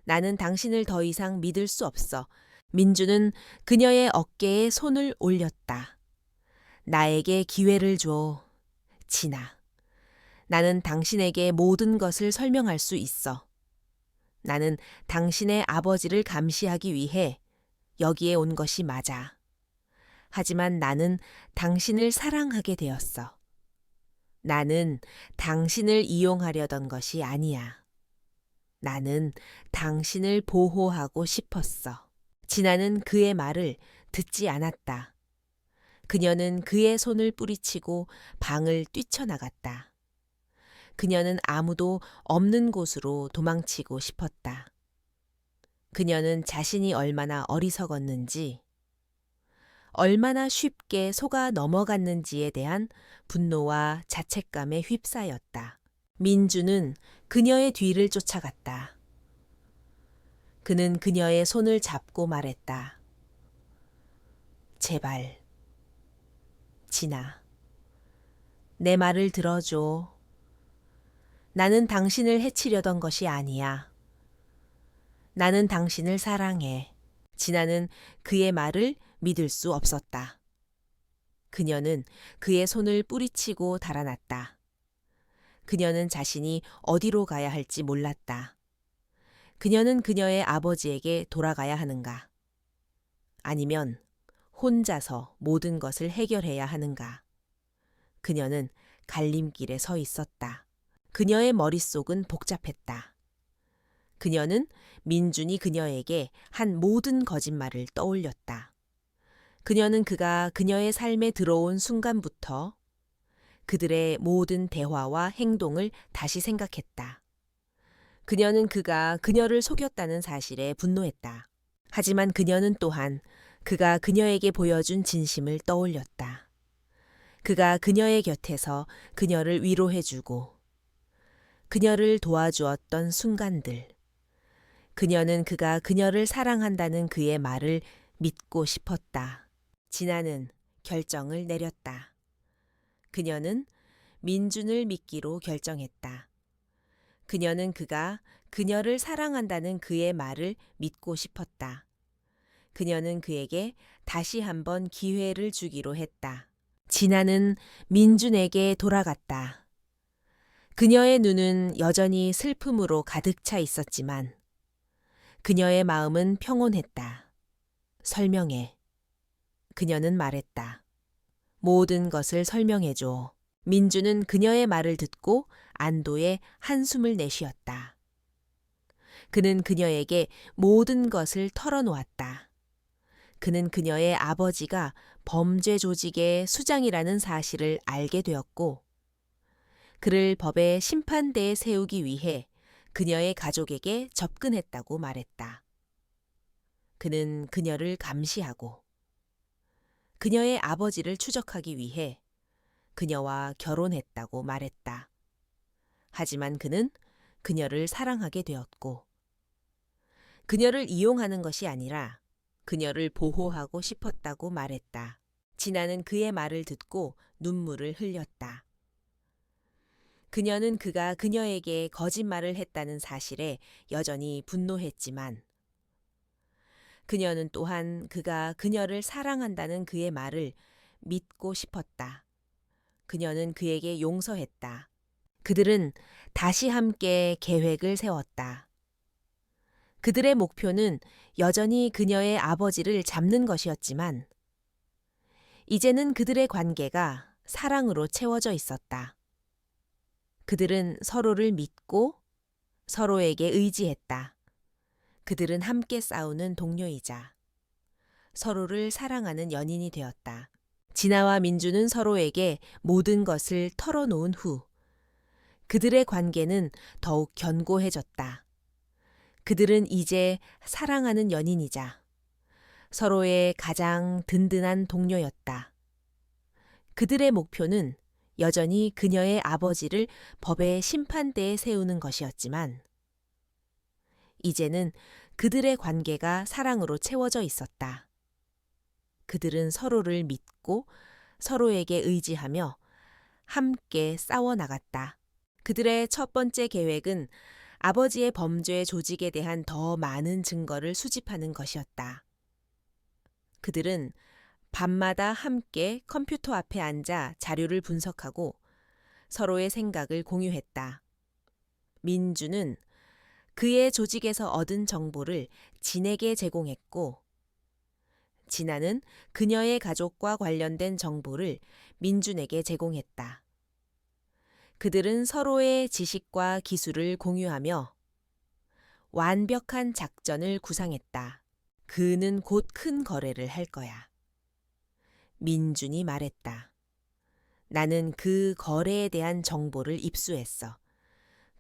나는 당신을 더 이상 믿을 수 없어. 민주는 그녀의 어깨에 손을 올렸다. 나에게 기회를 줘. 진아. 나는 당신에게 모든 것을 설명할 수 있어. 나는 당신의 아버지를 감시하기 위해 여기에 온 것이 맞아. 하지만 나는 당신을 사랑하게 되었어. 나는 당신을 이용하려던 것이 아니야. 나는 당신을 보호하고 싶었어. 진아는 그의 말을 듣지 않았다. 그녀는 그의 손을 뿌리치고 방을 뛰쳐나갔다. 그녀는 아무도 없는 곳으로 도망치고 싶었다. 그녀는 자신이 얼마나 어리석었는지, 얼마나 쉽게 속아 넘어갔는지에 대한 분노와 자책감에 휩싸였다. 민주는 그녀의 뒤를 쫓아갔다. 그는 그녀의 손을 잡고 말했다. 제발, 진아, 내 말을 들어줘. 나는 당신을 해치려던 것이 아니야. 나는 당신을 사랑해. 진아는 그의 말을 믿을 수 없었다. 그녀는 그의 손을 뿌리치고 달아났다. 그녀는 자신이 어디로 가야 할지 몰랐다. 그녀는 그녀의 아버지에게 돌아가야 하는가? 아니면 혼자서 모든 것을 해결해야 하는가? 그녀는 갈림길에 서 있었다. 그녀의 머릿속은 복잡했다. 그녀는 민준이 그녀에게 한 모든 거짓말을 떠올렸다. 그녀는 그가 그녀의 삶에 들어온 순간부터 그들의 모든 대화와 행동을 다시 생각했다. 그녀는 그가 그녀를 속였다는 사실에 분노했다. 하지만 그녀는 또한 그가 그녀에게 보여준 진심을 떠올렸다. 그가 그녀의 곁에서 그녀를 위로해주고 그녀를 도와주었던 순간들. 그녀는 그가 그녀를 사랑한다는 그의 말을 믿고 싶었다. 진아는 결정을 내렸다. 그녀는 민준을 믿기로 결정했다. 그녀는 그가 그녀를 사랑한다는 그의 말을 믿고 싶었다. 그녀는 그에게 다시 한번 기회를 주기로 했다. 진아는 민준에게 돌아갔다. 그녀의 눈은 여전히 슬픔으로 가득 차 있었지만 그녀의 마음은 평온했다. 설명해. 그녀는 말했다. 모든 것을 설명해줘. 민주는 그녀의 말을 듣고 안도의 한숨을 내쉬었다. 그는 그녀에게 모든 것을 털어놓았다. 그는 그녀의 아버지가 범죄 조직의 수장이라는 사실을 알게 되었고, 그를 법의 심판대에 세우기 위해 그녀의 가족에게 접근했다고 말했다. 그는 그녀를 감시하고, 그녀의 아버지를 추적하기 위해 그녀와 결혼했다고 말했다. 하지만 그는 그녀를 사랑하게 되었고, 그녀를 이용하는 것이 아니라 그녀를 보호하고 싶었다고 말했다. 진아는 그의 말을 듣고 눈물을 흘렸다. 그녀는 그가 그녀에게 거짓말을 했다는 사실에 여전히 분노했지만, 그녀는 또한 그가 그녀를 사랑한다는 그의 말을 믿고 싶었다. 그녀는 그에게 용서했다. 그들은 다시 함께 계획을 세웠다. 그들의 목표는 여전히 그녀의 아버지를 잡는 것이었지만, 이제는 그들의 관계가 사랑으로 채워져 있었다. 그들은 서로를 믿고 서로에게 의지했다. 그들은 함께 싸우는 동료이자 서로를 사랑하는 연인이 되었다. 진아와 민주는 서로에게 모든 것을 털어놓은 후 그들의 관계는 더욱 견고해졌다. 그들은 이제 사랑하는 연인이자 서로의 가장 든든한 동료였다. 그들의 목표는 여전히 그녀의 아버지를 법의 심판대에 세우는 것이었지만, 이제는 그들의 관계가 사랑으로 채워져 있었다. 그들은 서로를 믿고 서로에게 의지하며 함께 싸워나갔다. 그들의 첫 번째 계획은 아버지의 범죄 조직에 대한 더 많은 증거를 수집하는 것이었다. 그들은 밤마다 함께 컴퓨터 앞에 앉아 자료를 분석하고 서로의 생각을 공유했다. 민주는 그의 조직에서 얻은 정보를 진에게 제공했고, 진아는 그녀의 가족과 관련된 정보를 민준에게 제공했다. 그들은 서로의 지식과 기술을 공유하며 완벽한 작전을 구상했다. 그는 곧 큰 거래를 할 거야. 민준이 말했다. 나는 그 거래에 대한 정보를 입수했어.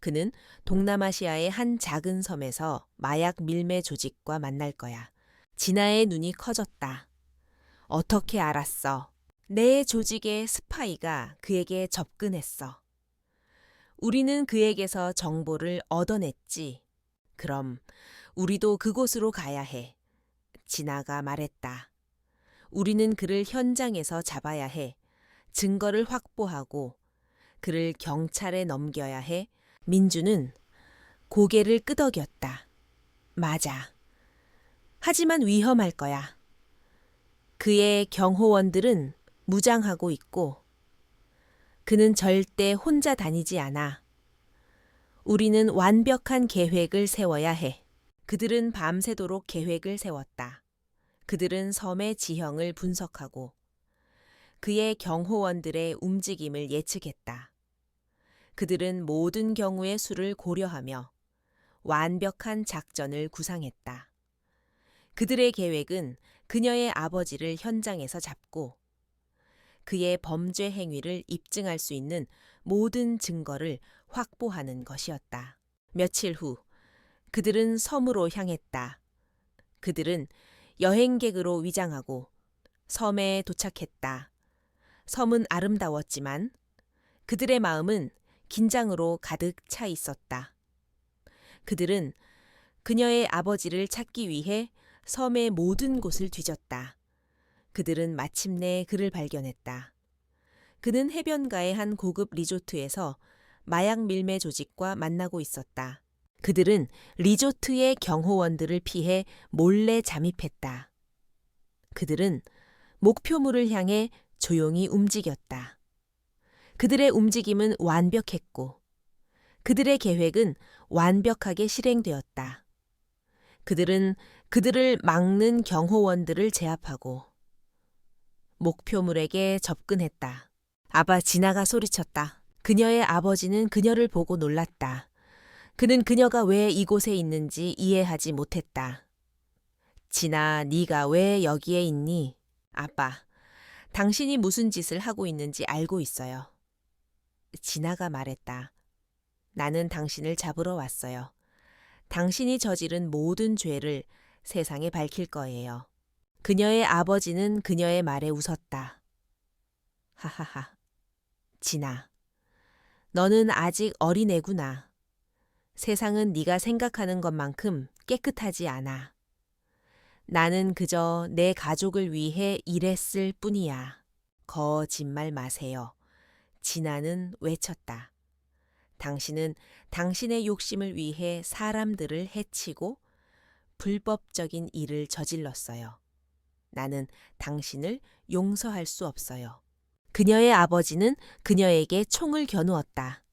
그는 동남아시아의 한 작은 섬에서 마약 밀매 조직과 만날 거야. 진아의 눈이 커졌다. 어떻게 알았어? 내 조직의 스파이가 그에게 접근했어. 우리는 그에게서 정보를 얻어냈지. 그럼 우리도 그곳으로 가야 해. 진아가 말했다. 우리는 그를 현장에서 잡아야 해. 증거를 확보하고 그를 경찰에 넘겨야 해. 민주는 고개를 끄덕였다. 맞아. 하지만 위험할 거야. 그의 경호원들은 무장하고 있고 그는 절대 혼자 다니지 않아. 우리는 완벽한 계획을 세워야 해. 그들은 밤새도록 계획을 세웠다. 그들은 섬의 지형을 분석하고 그의 경호원들의 움직임을 예측했다. 그들은 모든 경우의 수를 고려하며 완벽한 작전을 구상했다. 그들의 계획은 그녀의 아버지를 현장에서 잡고 그의 범죄 행위를 입증할 수 있는 모든 증거를 확보하는 것이었다. 며칠 후 그들은 섬으로 향했다. 그들은 여행객으로 위장하고 섬에 도착했다. 섬은 아름다웠지만 그들의 마음은 긴장으로 가득 차 있었다. 그들은 그녀의 아버지를 찾기 위해 섬의 모든 곳을 뒤졌다. 그들은 마침내 그를 발견했다. 그는 해변가의 한 고급 리조트에서 마약 밀매 조직과 만나고 있었다. 그들은 리조트의 경호원들을 피해 몰래 잠입했다. 그들은 목표물을 향해 조용히 움직였다. 그들의 움직임은 완벽했고 그들의 계획은 완벽하게 실행되었다. 그들은 그들을 막는 경호원들을 제압하고 목표물에게 접근했다. 아바 지나가 소리쳤다. 그녀의 아버지는 그녀를 보고 놀랐다. 그는 그녀가 왜 이곳에 있는지 이해하지 못했다. 지나, 네가 왜 여기에 있니? 아빠, 당신이 무슨 짓을 하고 있는지 알고 있어요. 지나가 말했다. 나는 당신을 잡으러 왔어요. 당신이 저지른 모든 죄를 세상에 밝힐 거예요. 그녀의 아버지는 그녀의 말에 웃었다. 하하하. 진아, 너는 아직 어린애구나. 세상은 네가 생각하는 것만큼 깨끗하지 않아. 나는 그저 내 가족을 위해 일했을 뿐이야. 거짓말 마세요. 진아는 외쳤다. 당신은 당신의 욕심을 위해 사람들을 해치고 불법적인 일을 저질렀어요. 나는 당신을 용서할 수 없어요. 그녀의 아버지는 그녀에게 총을 겨누었다.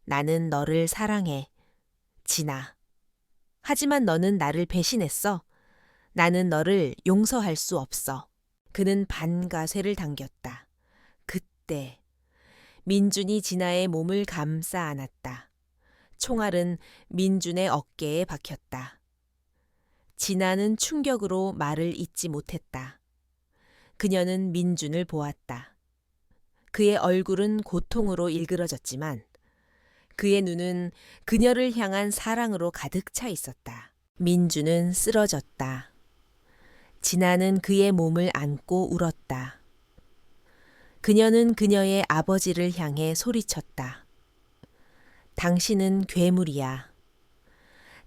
나는 너를 사랑해. 진아. 하지만 너는 나를 배신했어. 나는 너를 용서할 수 없어. 그는 반가쇠를 당겼다. 그때 민준이 진아의 몸을 감싸 안았다. 총알은 민준의 어깨에 박혔다. 진아는 충격으로 말을 잇지 못했다. 그녀는 민준을 보았다. 그의 얼굴은 고통으로 일그러졌지만 그의 눈은 그녀를 향한 사랑으로 가득 차 있었다. 민준은 쓰러졌다. 진아는 그의 몸을 안고 울었다. 그녀는 그녀의 아버지를 향해 소리쳤다. 당신은 괴물이야.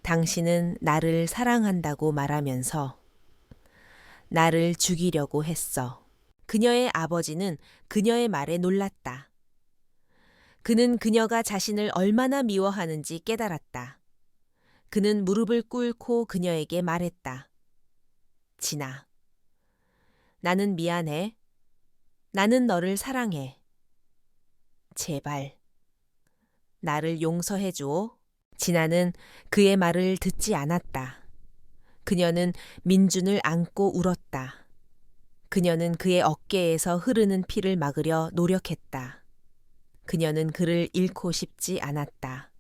당신은 나를 사랑한다고 말하면서 나를 죽이려고 했어. 그녀의 아버지는 그녀의 말에 놀랐다. 그는 그녀가 자신을 얼마나 미워하는지 깨달았다. 그는 무릎을 꿇고 그녀에게 말했다. 진아, 나는 미안해. 나는 너를 사랑해. 제발, 나를 용서해 줘. 진아는 그의 말을 듣지 않았다. 그녀는 민준을 안고 울었다. 그녀는 그의 어깨에서 흐르는 피를 막으려 노력했다. 그녀는 그를 잃고 싶지 않았다.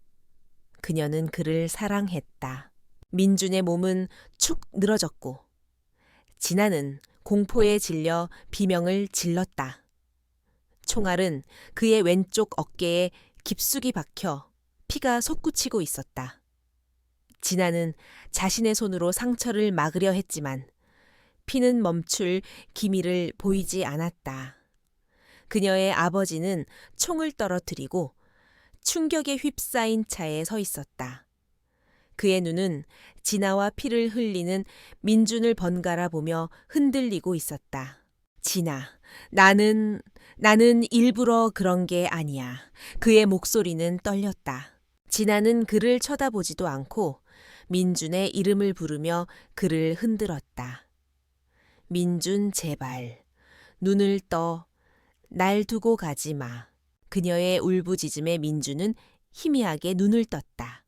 그녀는 그를 사랑했다. 민준의 몸은 축 늘어졌고 진아는 공포에 질려 비명을 질렀다. 총알은 그의 왼쪽 어깨에 깊숙이 박혀 피가 솟구치고 있었다. 진아는 자신의 손으로 상처를 막으려 했지만 피는 멈출 기미를 보이지 않았다. 그녀의 아버지는 총을 떨어뜨리고 충격에 휩싸인 차에 서 있었다. 그의 눈은 진아와 피를 흘리는 민준을 번갈아 보며 흔들리고 있었다. 진아, 나는 일부러 그런 게 아니야. 그의 목소리는 떨렸다. 진아는 그를 쳐다보지도 않고 민준의 이름을 부르며 그를 흔들었다. 민준 제발, 눈을 떠, 날 두고 가지 마. 그녀의 울부짖음에 민준은 희미하게 눈을 떴다.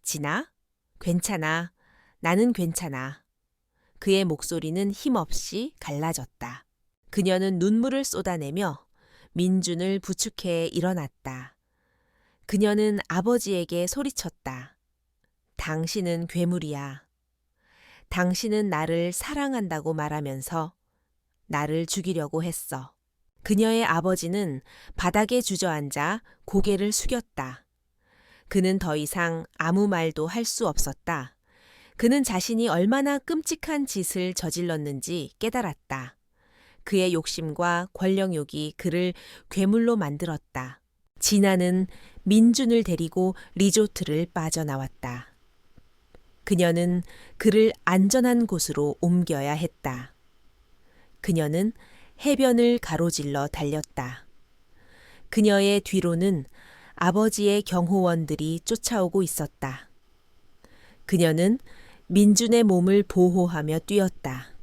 진아? 괜찮아. 나는 괜찮아. 그의 목소리는 힘없이 갈라졌다. 그녀는 눈물을 쏟아내며 민준을 부축해 일어났다. 그녀는 아버지에게 소리쳤다. 당신은 괴물이야. 당신은 나를 사랑한다고 말하면서 나를 죽이려고 했어. 그녀의 아버지는 바닥에 주저앉아 고개를 숙였다. 그는 더 이상 아무 말도 할 수 없었다. 그는 자신이 얼마나 끔찍한 짓을 저질렀는지 깨달았다. 그의 욕심과 권력욕이 그를 괴물로 만들었다. 진아는 민준을 데리고 리조트를 빠져나왔다. 그녀는 그를 안전한 곳으로 옮겨야 했다. 그녀는 해변을 가로질러 달렸다. 그녀의 뒤로는 아버지의 경호원들이 쫓아오고 있었다. 그녀는 민준의 몸을 보호하며 뛰었다.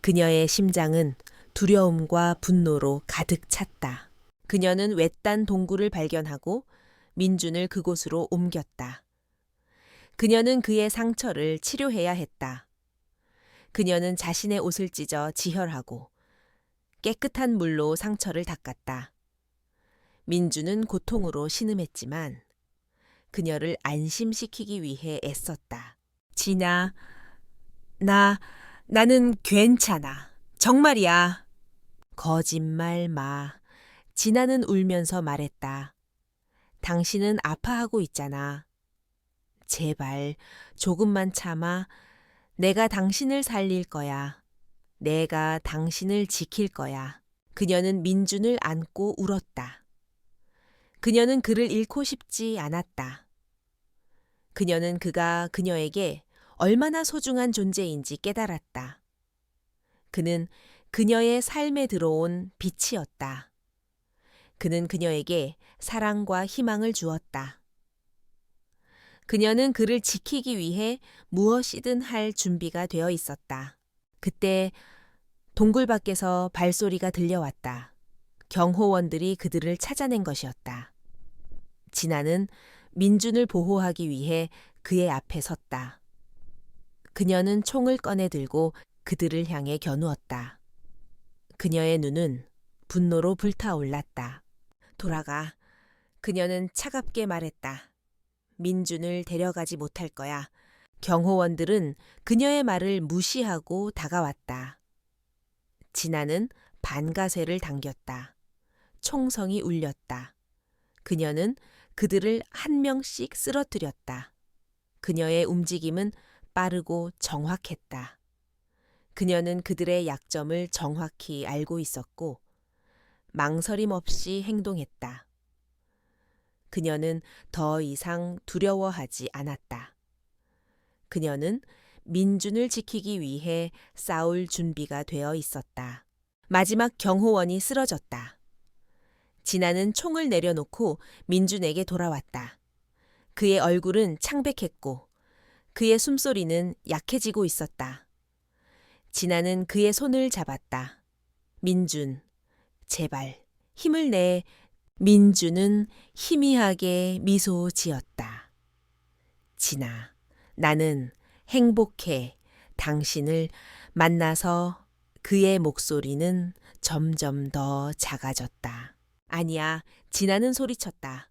그녀의 심장은 두려움과 분노로 가득 찼다. 그녀는 외딴 동굴을 발견하고 민준을 그곳으로 옮겼다. 그녀는 그의 상처를 치료해야 했다. 그녀는 자신의 옷을 찢어 지혈하고 깨끗한 물로 상처를 닦았다. 민준은 고통으로 신음했지만 그녀를 안심시키기 위해 애썼다. 진아, 나는 괜찮아. 정말이야. 거짓말 마. 진아는 울면서 말했다. 당신은 아파하고 있잖아. 제발 조금만 참아. 내가 당신을 살릴 거야. 내가 당신을 지킬 거야. 그녀는 민준을 안고 울었다. 그녀는 그를 잃고 싶지 않았다. 그녀는 그가 그녀에게 얼마나 소중한 존재인지 깨달았다. 그는 그녀의 삶에 들어온 빛이었다. 그는 그녀에게 사랑과 희망을 주었다. 그녀는 그를 지키기 위해 무엇이든 할 준비가 되어 있었다. 그때 동굴 밖에서 발소리가 들려왔다. 경호원들이 그들을 찾아낸 것이었다. 진아는 민준을 보호하기 위해 그의 앞에 섰다. 그녀는 총을 꺼내 들고 그들을 향해 겨누었다. 그녀의 눈은 분노로 불타올랐다. 돌아가. 그녀는 차갑게 말했다. 민준을 데려가지 못할 거야. 경호원들은 그녀의 말을 무시하고 다가왔다. 진아는 반가쇠를 당겼다. 총성이 울렸다. 그녀는 그들을 한 명씩 쓰러뜨렸다. 그녀의 움직임은 빠르고 정확했다. 그녀는 그들의 약점을 정확히 알고 있었고 망설임 없이 행동했다. 그녀는 더 이상 두려워하지 않았다. 그녀는 민준을 지키기 위해 싸울 준비가 되어 있었다. 마지막 경호원이 쓰러졌다. 진아는 총을 내려놓고 민준에게 돌아왔다. 그의 얼굴은 창백했고 그의 숨소리는 약해지고 있었다. 진아는 그의 손을 잡았다. 민준, 제발 힘을 내. 민준은 희미하게 미소 지었다. 진아, 나는 행복해. 당신을 만나서. 그의 목소리는 점점 더 작아졌다. 아니야, 진아는 소리쳤다.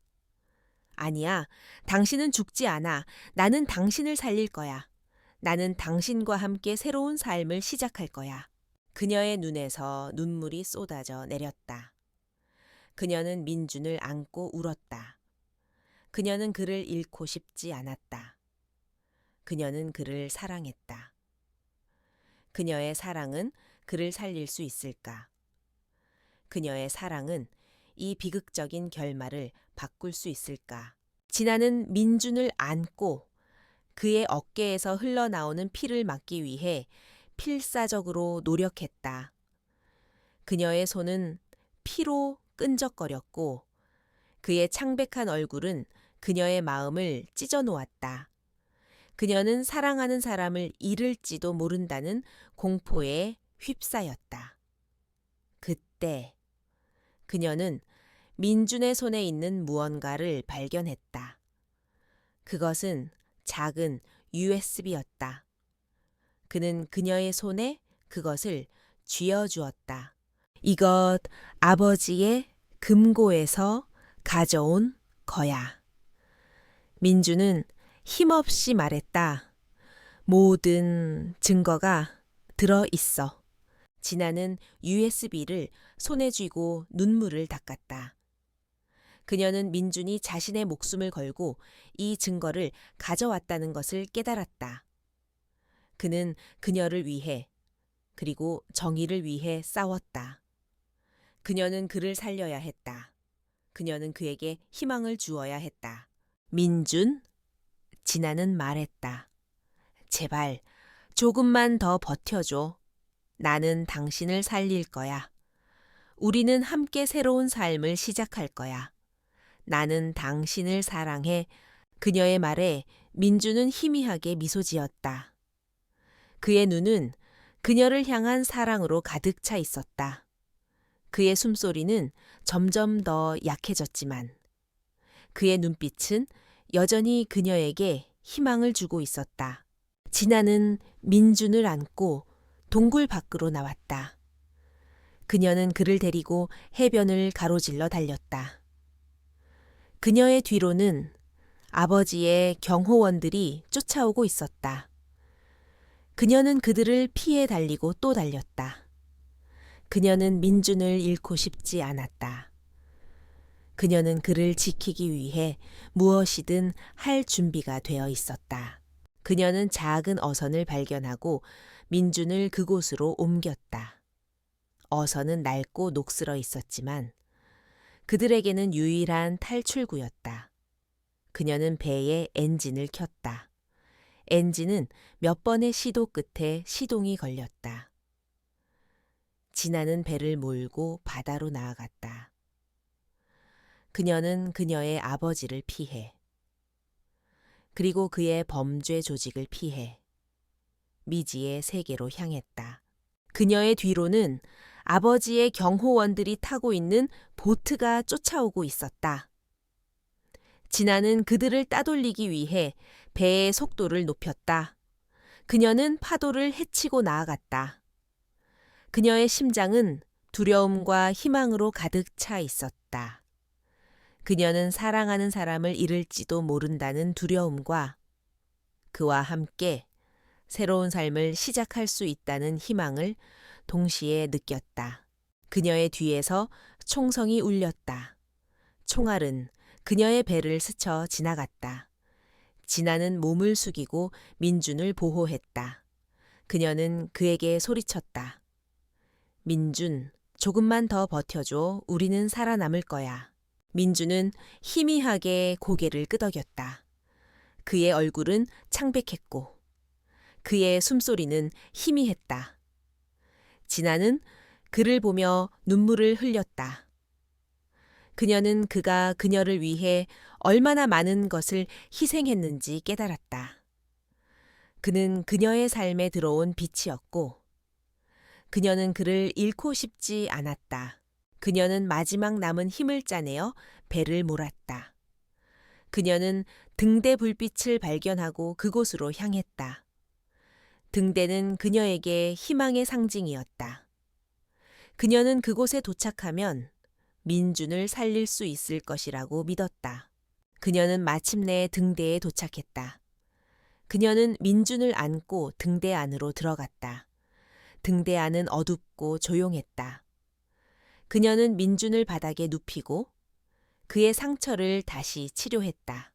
아니야, 당신은 죽지 않아. 나는 당신을 살릴 거야. 나는 당신과 함께 새로운 삶을 시작할 거야. 그녀의 눈에서 눈물이 쏟아져 내렸다. 그녀는 민준을 안고 울었다. 그녀는 그를 잃고 싶지 않았다. 그녀는 그를 사랑했다. 그녀의 사랑은 그를 살릴 수 있을까? 그녀의 사랑은 이 비극적인 결말을 바꿀 수 있을까? 진아는 민준을 안고 그의 어깨에서 흘러나오는 피를 막기 위해 필사적으로 노력했다. 그녀의 손은 피로 끈적거렸고 그의 창백한 얼굴은 그녀의 마음을 찢어 놓았다. 그녀는 사랑하는 사람을 잃을지도 모른다는 공포에 휩싸였다. 그때 그녀는 민준의 손에 있는 무언가를 발견했다. 그것은 작은 USB였다. 그는 그녀의 손에 그것을 쥐어주었다. 이것 아버지의 금고에서 가져온 거야. 민준은 힘없이 말했다. 모든 증거가 들어 있어. 진아는 USB를 손에 쥐고 눈물을 닦았다. 그녀는 민준이 자신의 목숨을 걸고 이 증거를 가져왔다는 것을 깨달았다. 그는 그녀를 위해 그리고 정의를 위해 싸웠다. 그녀는 그를 살려야 했다. 그녀는 그에게 희망을 주어야 했다. 민준, 진아는 말했다. 제발 조금만 더 버텨줘. 나는 당신을 살릴 거야. 우리는 함께 새로운 삶을 시작할 거야. 나는 당신을 사랑해. 그녀의 말에 민주는 희미하게 미소 지었다. 그의 눈은 그녀를 향한 사랑으로 가득 차 있었다. 그의 숨소리는 점점 더 약해졌지만 그의 눈빛은 여전히 그녀에게 희망을 주고 있었다. 진아는 민준을 안고 동굴 밖으로 나왔다. 그녀는 그를 데리고 해변을 가로질러 달렸다. 그녀의 뒤로는 아버지의 경호원들이 쫓아오고 있었다. 그녀는 그들을 피해 달리고 또 달렸다. 그녀는 민준을 잃고 싶지 않았다. 그녀는 그를 지키기 위해 무엇이든 할 준비가 되어 있었다. 그녀는 작은 어선을 발견하고 민준을 그곳으로 옮겼다. 어선은 낡고 녹슬어 있었지만 그들에게는 유일한 탈출구였다. 그녀는 배의 엔진을 켰다. 엔진은 몇 번의 시도 끝에 시동이 걸렸다. 진아는 배를 몰고 바다로 나아갔다. 그녀는 그녀의 아버지를 피해, 그리고 그의 범죄 조직을 피해 미지의 세계로 향했다. 그녀의 뒤로는 아버지의 경호원들이 타고 있는 보트가 쫓아오고 있었다. 진아는 그들을 따돌리기 위해 배의 속도를 높였다. 그녀는 파도를 헤치고 나아갔다. 그녀의 심장은 두려움과 희망으로 가득 차 있었다. 그녀는 사랑하는 사람을 잃을지도 모른다는 두려움과 그와 함께 새로운 삶을 시작할 수 있다는 희망을 동시에 느꼈다. 그녀의 뒤에서 총성이 울렸다. 총알은 그녀의 배를 스쳐 지나갔다. 진아는 몸을 숙이고 민준을 보호했다. 그녀는 그에게 소리쳤다. 민준, 조금만 더 버텨줘. 우리는 살아남을 거야. 민준은 희미하게 고개를 끄덕였다. 그의 얼굴은 창백했고 그의 숨소리는 희미했다. 진아는 그를 보며 눈물을 흘렸다. 그녀는 그가 그녀를 위해 얼마나 많은 것을 희생했는지 깨달았다. 그는 그녀의 삶에 들어온 빛이었고 그녀는 그를 잃고 싶지 않았다. 그녀는 마지막 남은 힘을 짜내어 배를 몰았다. 그녀는 등대 불빛을 발견하고 그곳으로 향했다. 등대는 그녀에게 희망의 상징이었다. 그녀는 그곳에 도착하면 민준을 살릴 수 있을 것이라고 믿었다. 그녀는 마침내 등대에 도착했다. 그녀는 민준을 안고 등대 안으로 들어갔다. 등대 안은 어둡고 조용했다. 그녀는 민준을 바닥에 눕히고 그의 상처를 다시 치료했다.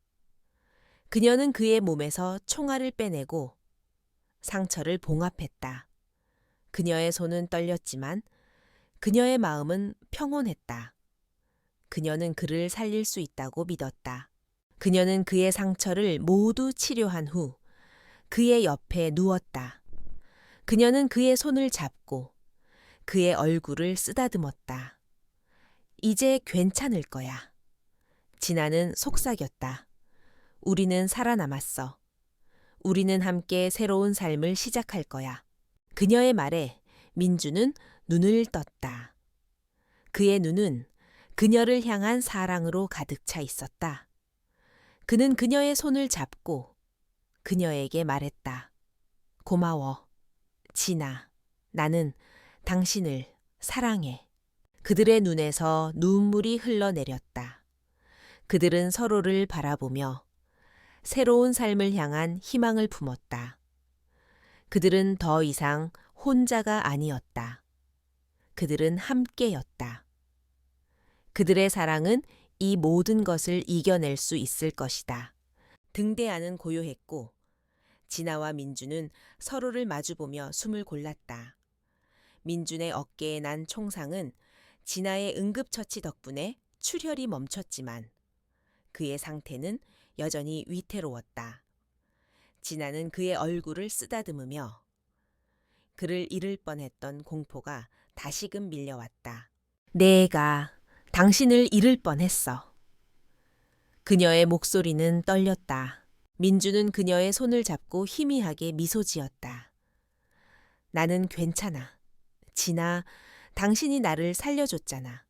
그녀는 그의 몸에서 총알을 빼내고 상처를 봉합했다. 그녀의 손은 떨렸지만 그녀의 마음은 평온했다. 그녀는 그를 살릴 수 있다고 믿었다. 그녀는 그의 상처를 모두 치료한 후 그의 옆에 누웠다. 그녀는 그의 손을 잡고 그의 얼굴을 쓰다듬었다. 이제 괜찮을 거야. 진아는 속삭였다. 우리는 살아남았어. 우리는 함께 새로운 삶을 시작할 거야. 그녀의 말에 민주는 눈을 떴다. 그의 눈은 그녀를 향한 사랑으로 가득 차 있었다. 그는 그녀의 손을 잡고 그녀에게 말했다. 고마워. 진아, 나는 당신을 사랑해. 그들의 눈에서 눈물이 흘러내렸다. 그들은 서로를 바라보며 새로운 삶을 향한 희망을 품었다. 그들은 더 이상 혼자가 아니었다. 그들은 함께였다. 그들의 사랑은 이 모든 것을 이겨낼 수 있을 것이다. 등대안은 고요했고 진아와 민주는 서로를 마주보며 숨을 골랐다. 민준의 어깨에 난 총상은 진아의 응급처치 덕분에 출혈이 멈췄지만 그의 상태는 여전히 위태로웠다. 진아는 그의 얼굴을 쓰다듬으며 그를 잃을 뻔했던 공포가 다시금 밀려왔다. 내가 당신을 잃을 뻔했어. 그녀의 목소리는 떨렸다. 민주는 그녀의 손을 잡고 희미하게 미소 지었다. 나는 괜찮아. 진아, 당신이 나를 살려줬잖아.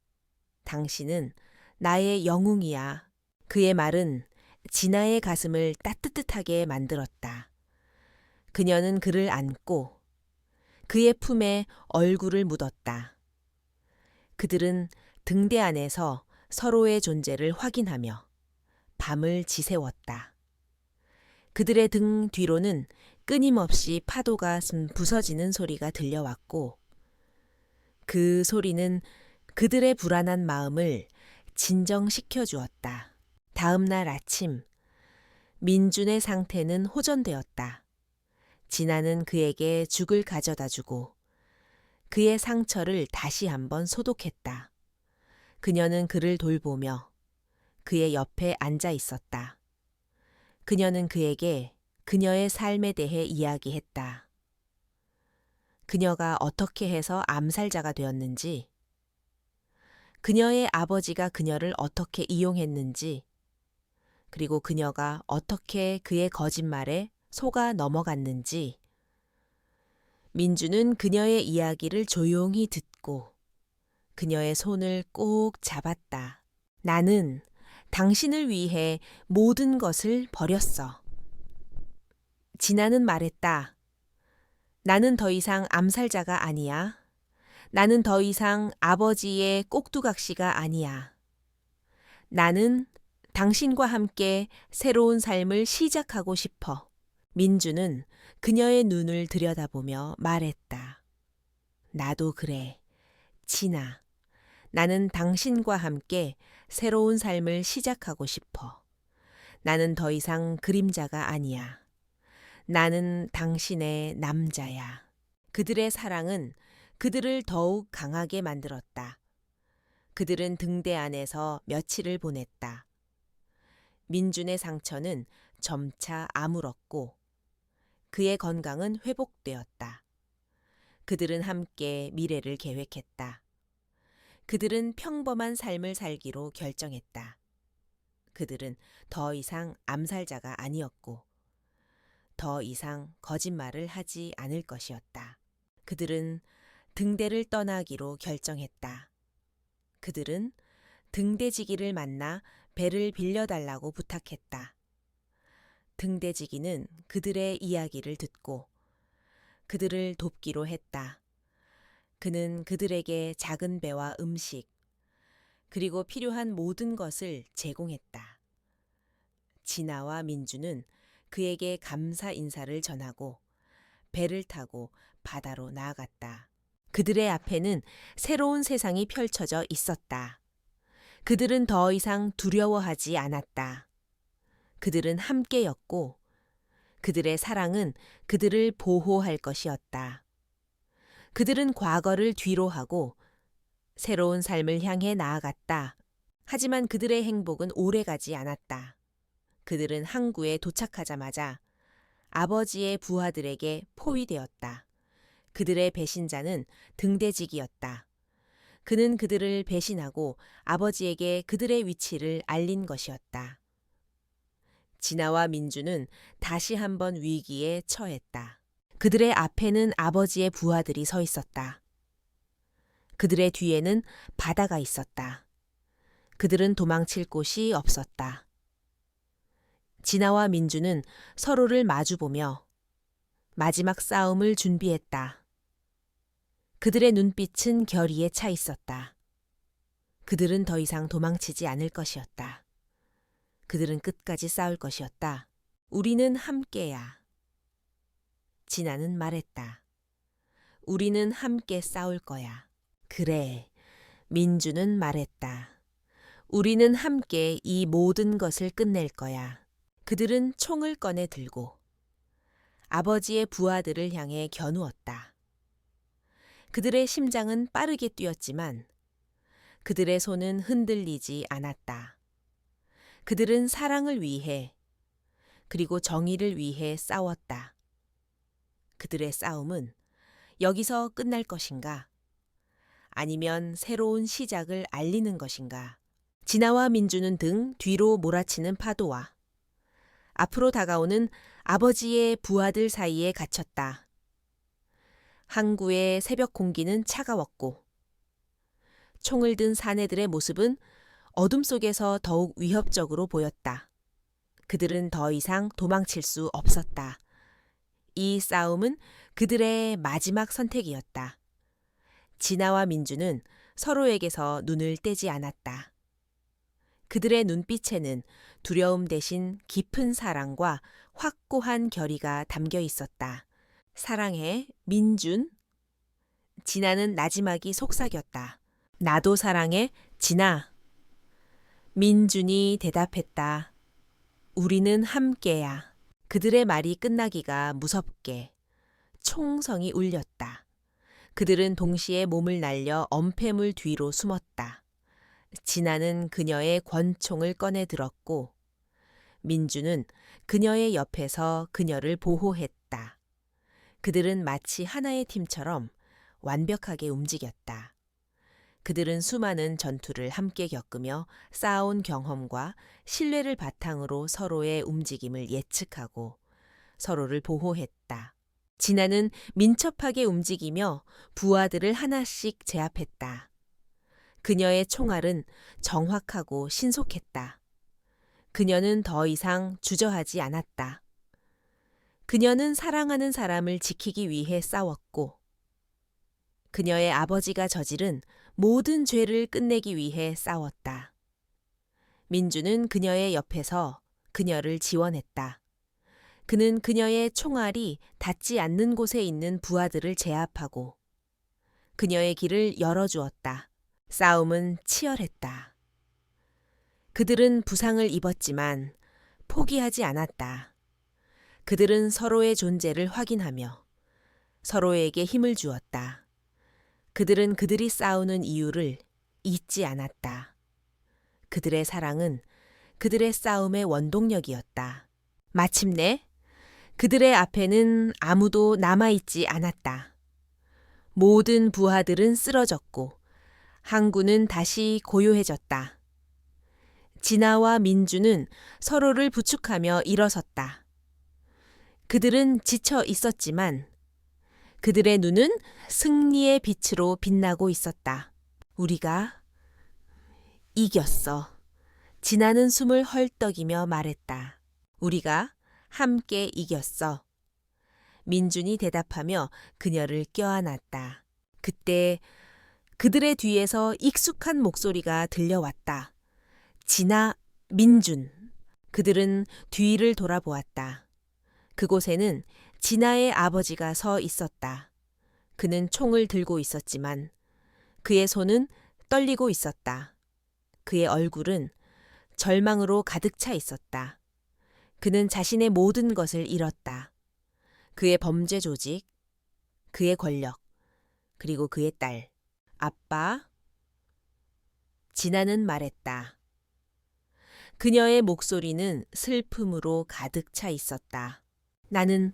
당신은 나의 영웅이야. 그의 말은 진아의 가슴을 따뜻하게 만들었다. 그녀는 그를 안고 그의 품에 얼굴을 묻었다. 그들은 등대 안에서 서로의 존재를 확인하며 밤을 지새웠다. 그들의 등 뒤로는 끊임없이 파도가 부서지는 소리가 들려왔고 그 소리는 그들의 불안한 마음을 진정시켜 주었다. 다음 날 아침, 민준의 상태는 호전되었다. 진아는 그에게 죽을 가져다 주고 그의 상처를 다시 한번 소독했다. 그녀는 그를 돌보며 그의 옆에 앉아 있었다. 그녀는 그에게 그녀의 삶에 대해 이야기했다. 그녀가 어떻게 해서 암살자가 되었는지, 그녀의 아버지가 그녀를 어떻게 이용했는지, 그리고 그녀가 어떻게 그의 거짓말에 속아 넘어갔는지. 민주는 그녀의 이야기를 조용히 듣고 그녀의 손을 꼭 잡았다. 나는 당신을 위해 모든 것을 버렸어. 진아는 말했다. 나는 더 이상 암살자가 아니야. 나는 더 이상 아버지의 꼭두각시가 아니야. 나는 당신과 함께 새로운 삶을 시작하고 싶어. 민주는 그녀의 눈을 들여다보며 말했다. 나도 그래. 진아. 나는 당신과 함께 새로운 삶을 시작하고 싶어. 나는 더 이상 그림자가 아니야. 나는 당신의 남자야. 그들의 사랑은 그들을 더욱 강하게 만들었다. 그들은 등대 안에서 며칠을 보냈다. 민준의 상처는 점차 아물었고 그의 건강은 회복되었다. 그들은 함께 미래를 계획했다. 그들은 평범한 삶을 살기로 결정했다. 그들은 더 이상 암살자가 아니었고 더 이상 거짓말을 하지 않을 것이었다. 그들은 등대를 떠나기로 결정했다. 그들은 등대지기를 만나 배를 빌려달라고 부탁했다. 등대지기는 그들의 이야기를 듣고 그들을 돕기로 했다. 그는 그들에게 작은 배와 음식, 그리고 필요한 모든 것을 제공했다. 진아와 민주는 그에게 감사 인사를 전하고 배를 타고 바다로 나아갔다. 그들의 앞에는 새로운 세상이 펼쳐져 있었다. 그들은 더 이상 두려워하지 않았다. 그들은 함께였고 그들의 사랑은 그들을 보호할 것이었다. 그들은 과거를 뒤로하고 새로운 삶을 향해 나아갔다. 하지만 그들의 행복은 오래가지 않았다. 그들은 항구에 도착하자마자 아버지의 부하들에게 포위되었다. 그들의 배신자는 등대직이었다. 그는 그들을 배신하고 아버지에게 그들의 위치를 알린 것이었다. 진아와 민주는 다시 한번 위기에 처했다. 그들의 앞에는 아버지의 부하들이 서 있었다. 그들의 뒤에는 바다가 있었다. 그들은 도망칠 곳이 없었다. 진아와 민주는 서로를 마주보며 마지막 싸움을 준비했다. 그들의 눈빛은 결의에 차 있었다. 그들은 더 이상 도망치지 않을 것이었다. 그들은 끝까지 싸울 것이었다. 우리는 함께야. 진아는 말했다. 우리는 함께 싸울 거야. 그래, 민주는 말했다. 우리는 함께 이 모든 것을 끝낼 거야. 그들은 총을 꺼내 들고 아버지의 부하들을 향해 겨누었다. 그들의 심장은 빠르게 뛰었지만 그들의 손은 흔들리지 않았다. 그들은 사랑을 위해 그리고 정의를 위해 싸웠다. 그들의 싸움은 여기서 끝날 것인가? 아니면 새로운 시작을 알리는 것인가? 진아와 민주는 등 뒤로 몰아치는 파도와 앞으로 다가오는 아버지의 부하들 사이에 갇혔다. 항구의 새벽 공기는 차가웠고 총을 든 사내들의 모습은 어둠 속에서 더욱 위협적으로 보였다. 그들은 더 이상 도망칠 수 없었다. 이 싸움은 그들의 마지막 선택이었다. 진아와 민주는 서로에게서 눈을 떼지 않았다. 그들의 눈빛에는 두려움 대신 깊은 사랑과 확고한 결의가 담겨 있었다. 사랑해, 민준. 진아는 나지막이 속삭였다. 나도 사랑해, 진아. 민준이 대답했다. 우리는 함께야. 그들의 말이 끝나기가 무섭게 총성이 울렸다. 그들은 동시에 몸을 날려 엄폐물 뒤로 숨었다. 진아는 그녀의 권총을 꺼내 들었고 민주는 그녀의 옆에서 그녀를 보호했다. 그들은 마치 하나의 팀처럼 완벽하게 움직였다. 그들은 수많은 전투를 함께 겪으며 쌓아온 경험과 신뢰를 바탕으로 서로의 움직임을 예측하고 서로를 보호했다. 진아는 민첩하게 움직이며 부하들을 하나씩 제압했다. 그녀의 총알은 정확하고 신속했다. 그녀는 더 이상 주저하지 않았다. 그녀는 사랑하는 사람을 지키기 위해 싸웠고 그녀의 아버지가 저지른 모든 죄를 끝내기 위해 싸웠다. 민주는 그녀의 옆에서 그녀를 지원했다. 그는 그녀의 총알이 닿지 않는 곳에 있는 부하들을 제압하고 그녀의 길을 열어주었다. 싸움은 치열했다. 그들은 부상을 입었지만 포기하지 않았다. 그들은 서로의 존재를 확인하며 서로에게 힘을 주었다. 그들은 그들이 싸우는 이유를 잊지 않았다. 그들의 사랑은 그들의 싸움의 원동력이었다. 마침내 그들의 앞에는 아무도 남아있지 않았다. 모든 부하들은 쓰러졌고 항구는 다시 고요해졌다. 진아와 민주는 서로를 부축하며 일어섰다. 그들은 지쳐 있었지만 그들의 눈은 승리의 빛으로 빛나고 있었다. 우리가 이겼어. 진아는 숨을 헐떡이며 말했다. 우리가 함께 이겼어. 민준이 대답하며 그녀를 껴안았다. 그때 그들의 뒤에서 익숙한 목소리가 들려왔다. 진아, 민준. 그들은 뒤를 돌아보았다. 그곳에는 진아의 아버지가 서 있었다. 그는 총을 들고 있었지만 그의 손은 떨리고 있었다. 그의 얼굴은 절망으로 가득 차 있었다. 그는 자신의 모든 것을 잃었다. 그의 범죄 조직, 그의 권력, 그리고 그의 딸. 아빠. 진아는 말했다. 그녀의 목소리는 슬픔으로 가득 차 있었다. 나는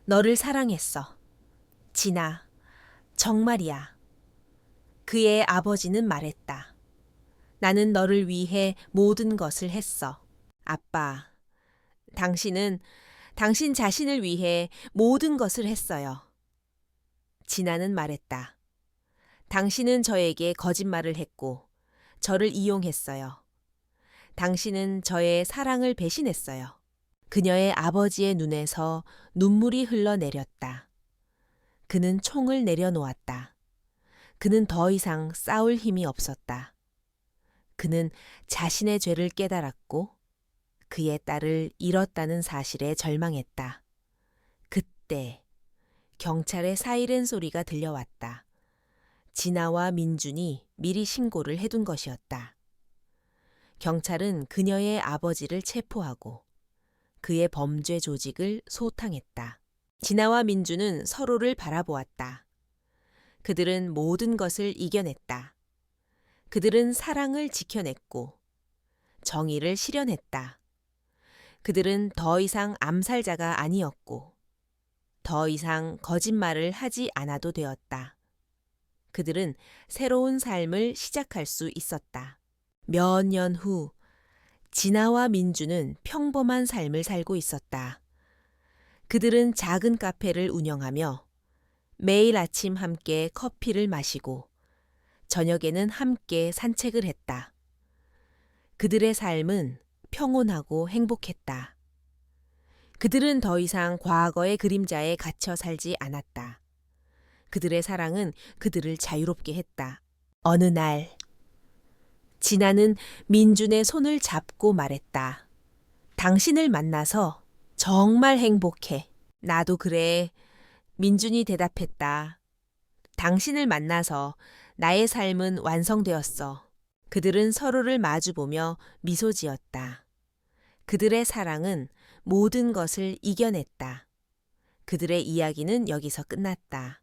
너를 사랑했어. 진아, 정말이야. 그의 아버지는 말했다. 나는 너를 위해 모든 것을 했어. 아빠, 당신은 당신 자신을 위해 모든 것을 했어요. 진아는 말했다. 당신은 저에게 거짓말을 했고 저를 이용했어요. 당신은 저의 사랑을 배신했어요. 그녀의 아버지의 눈에서 눈물이 흘러내렸다. 그는 총을 내려놓았다. 그는 더 이상 싸울 힘이 없었다. 그는 자신의 죄를 깨달았고 그의 딸을 잃었다는 사실에 절망했다. 그때 경찰의 사이렌 소리가 들려왔다. 진아와 민준이 미리 신고를 해둔 것이었다. 경찰은 그녀의 아버지를 체포하고 그의 범죄 조직을 소탕했다. 진아와 민주는 서로를 바라보았다. 그들은 모든 것을 이겨냈다. 그들은 사랑을 지켜냈고 정의를 실현했다. 그들은 더 이상 암살자가 아니었고 더 이상 거짓말을 하지 않아도 되었다. 그들은 새로운 삶을 시작할 수 있었다. 몇 년 후 진아와 민주는 평범한 삶을 살고 있었다. 그들은 작은 카페를 운영하며 매일 아침 함께 커피를 마시고 저녁에는 함께 산책을 했다. 그들의 삶은 평온하고 행복했다. 그들은 더 이상 과거의 그림자에 갇혀 살지 않았다. 그들의 사랑은 그들을 자유롭게 했다. 어느 날 진아는 민준의 손을 잡고 말했다. 당신을 만나서 정말 행복해. 나도 그래. 민준이 대답했다. 당신을 만나서 나의 삶은 완성되었어. 그들은 서로를 마주보며 미소 지었다. 그들의 사랑은 모든 것을 이겨냈다. 그들의 이야기는 여기서 끝났다.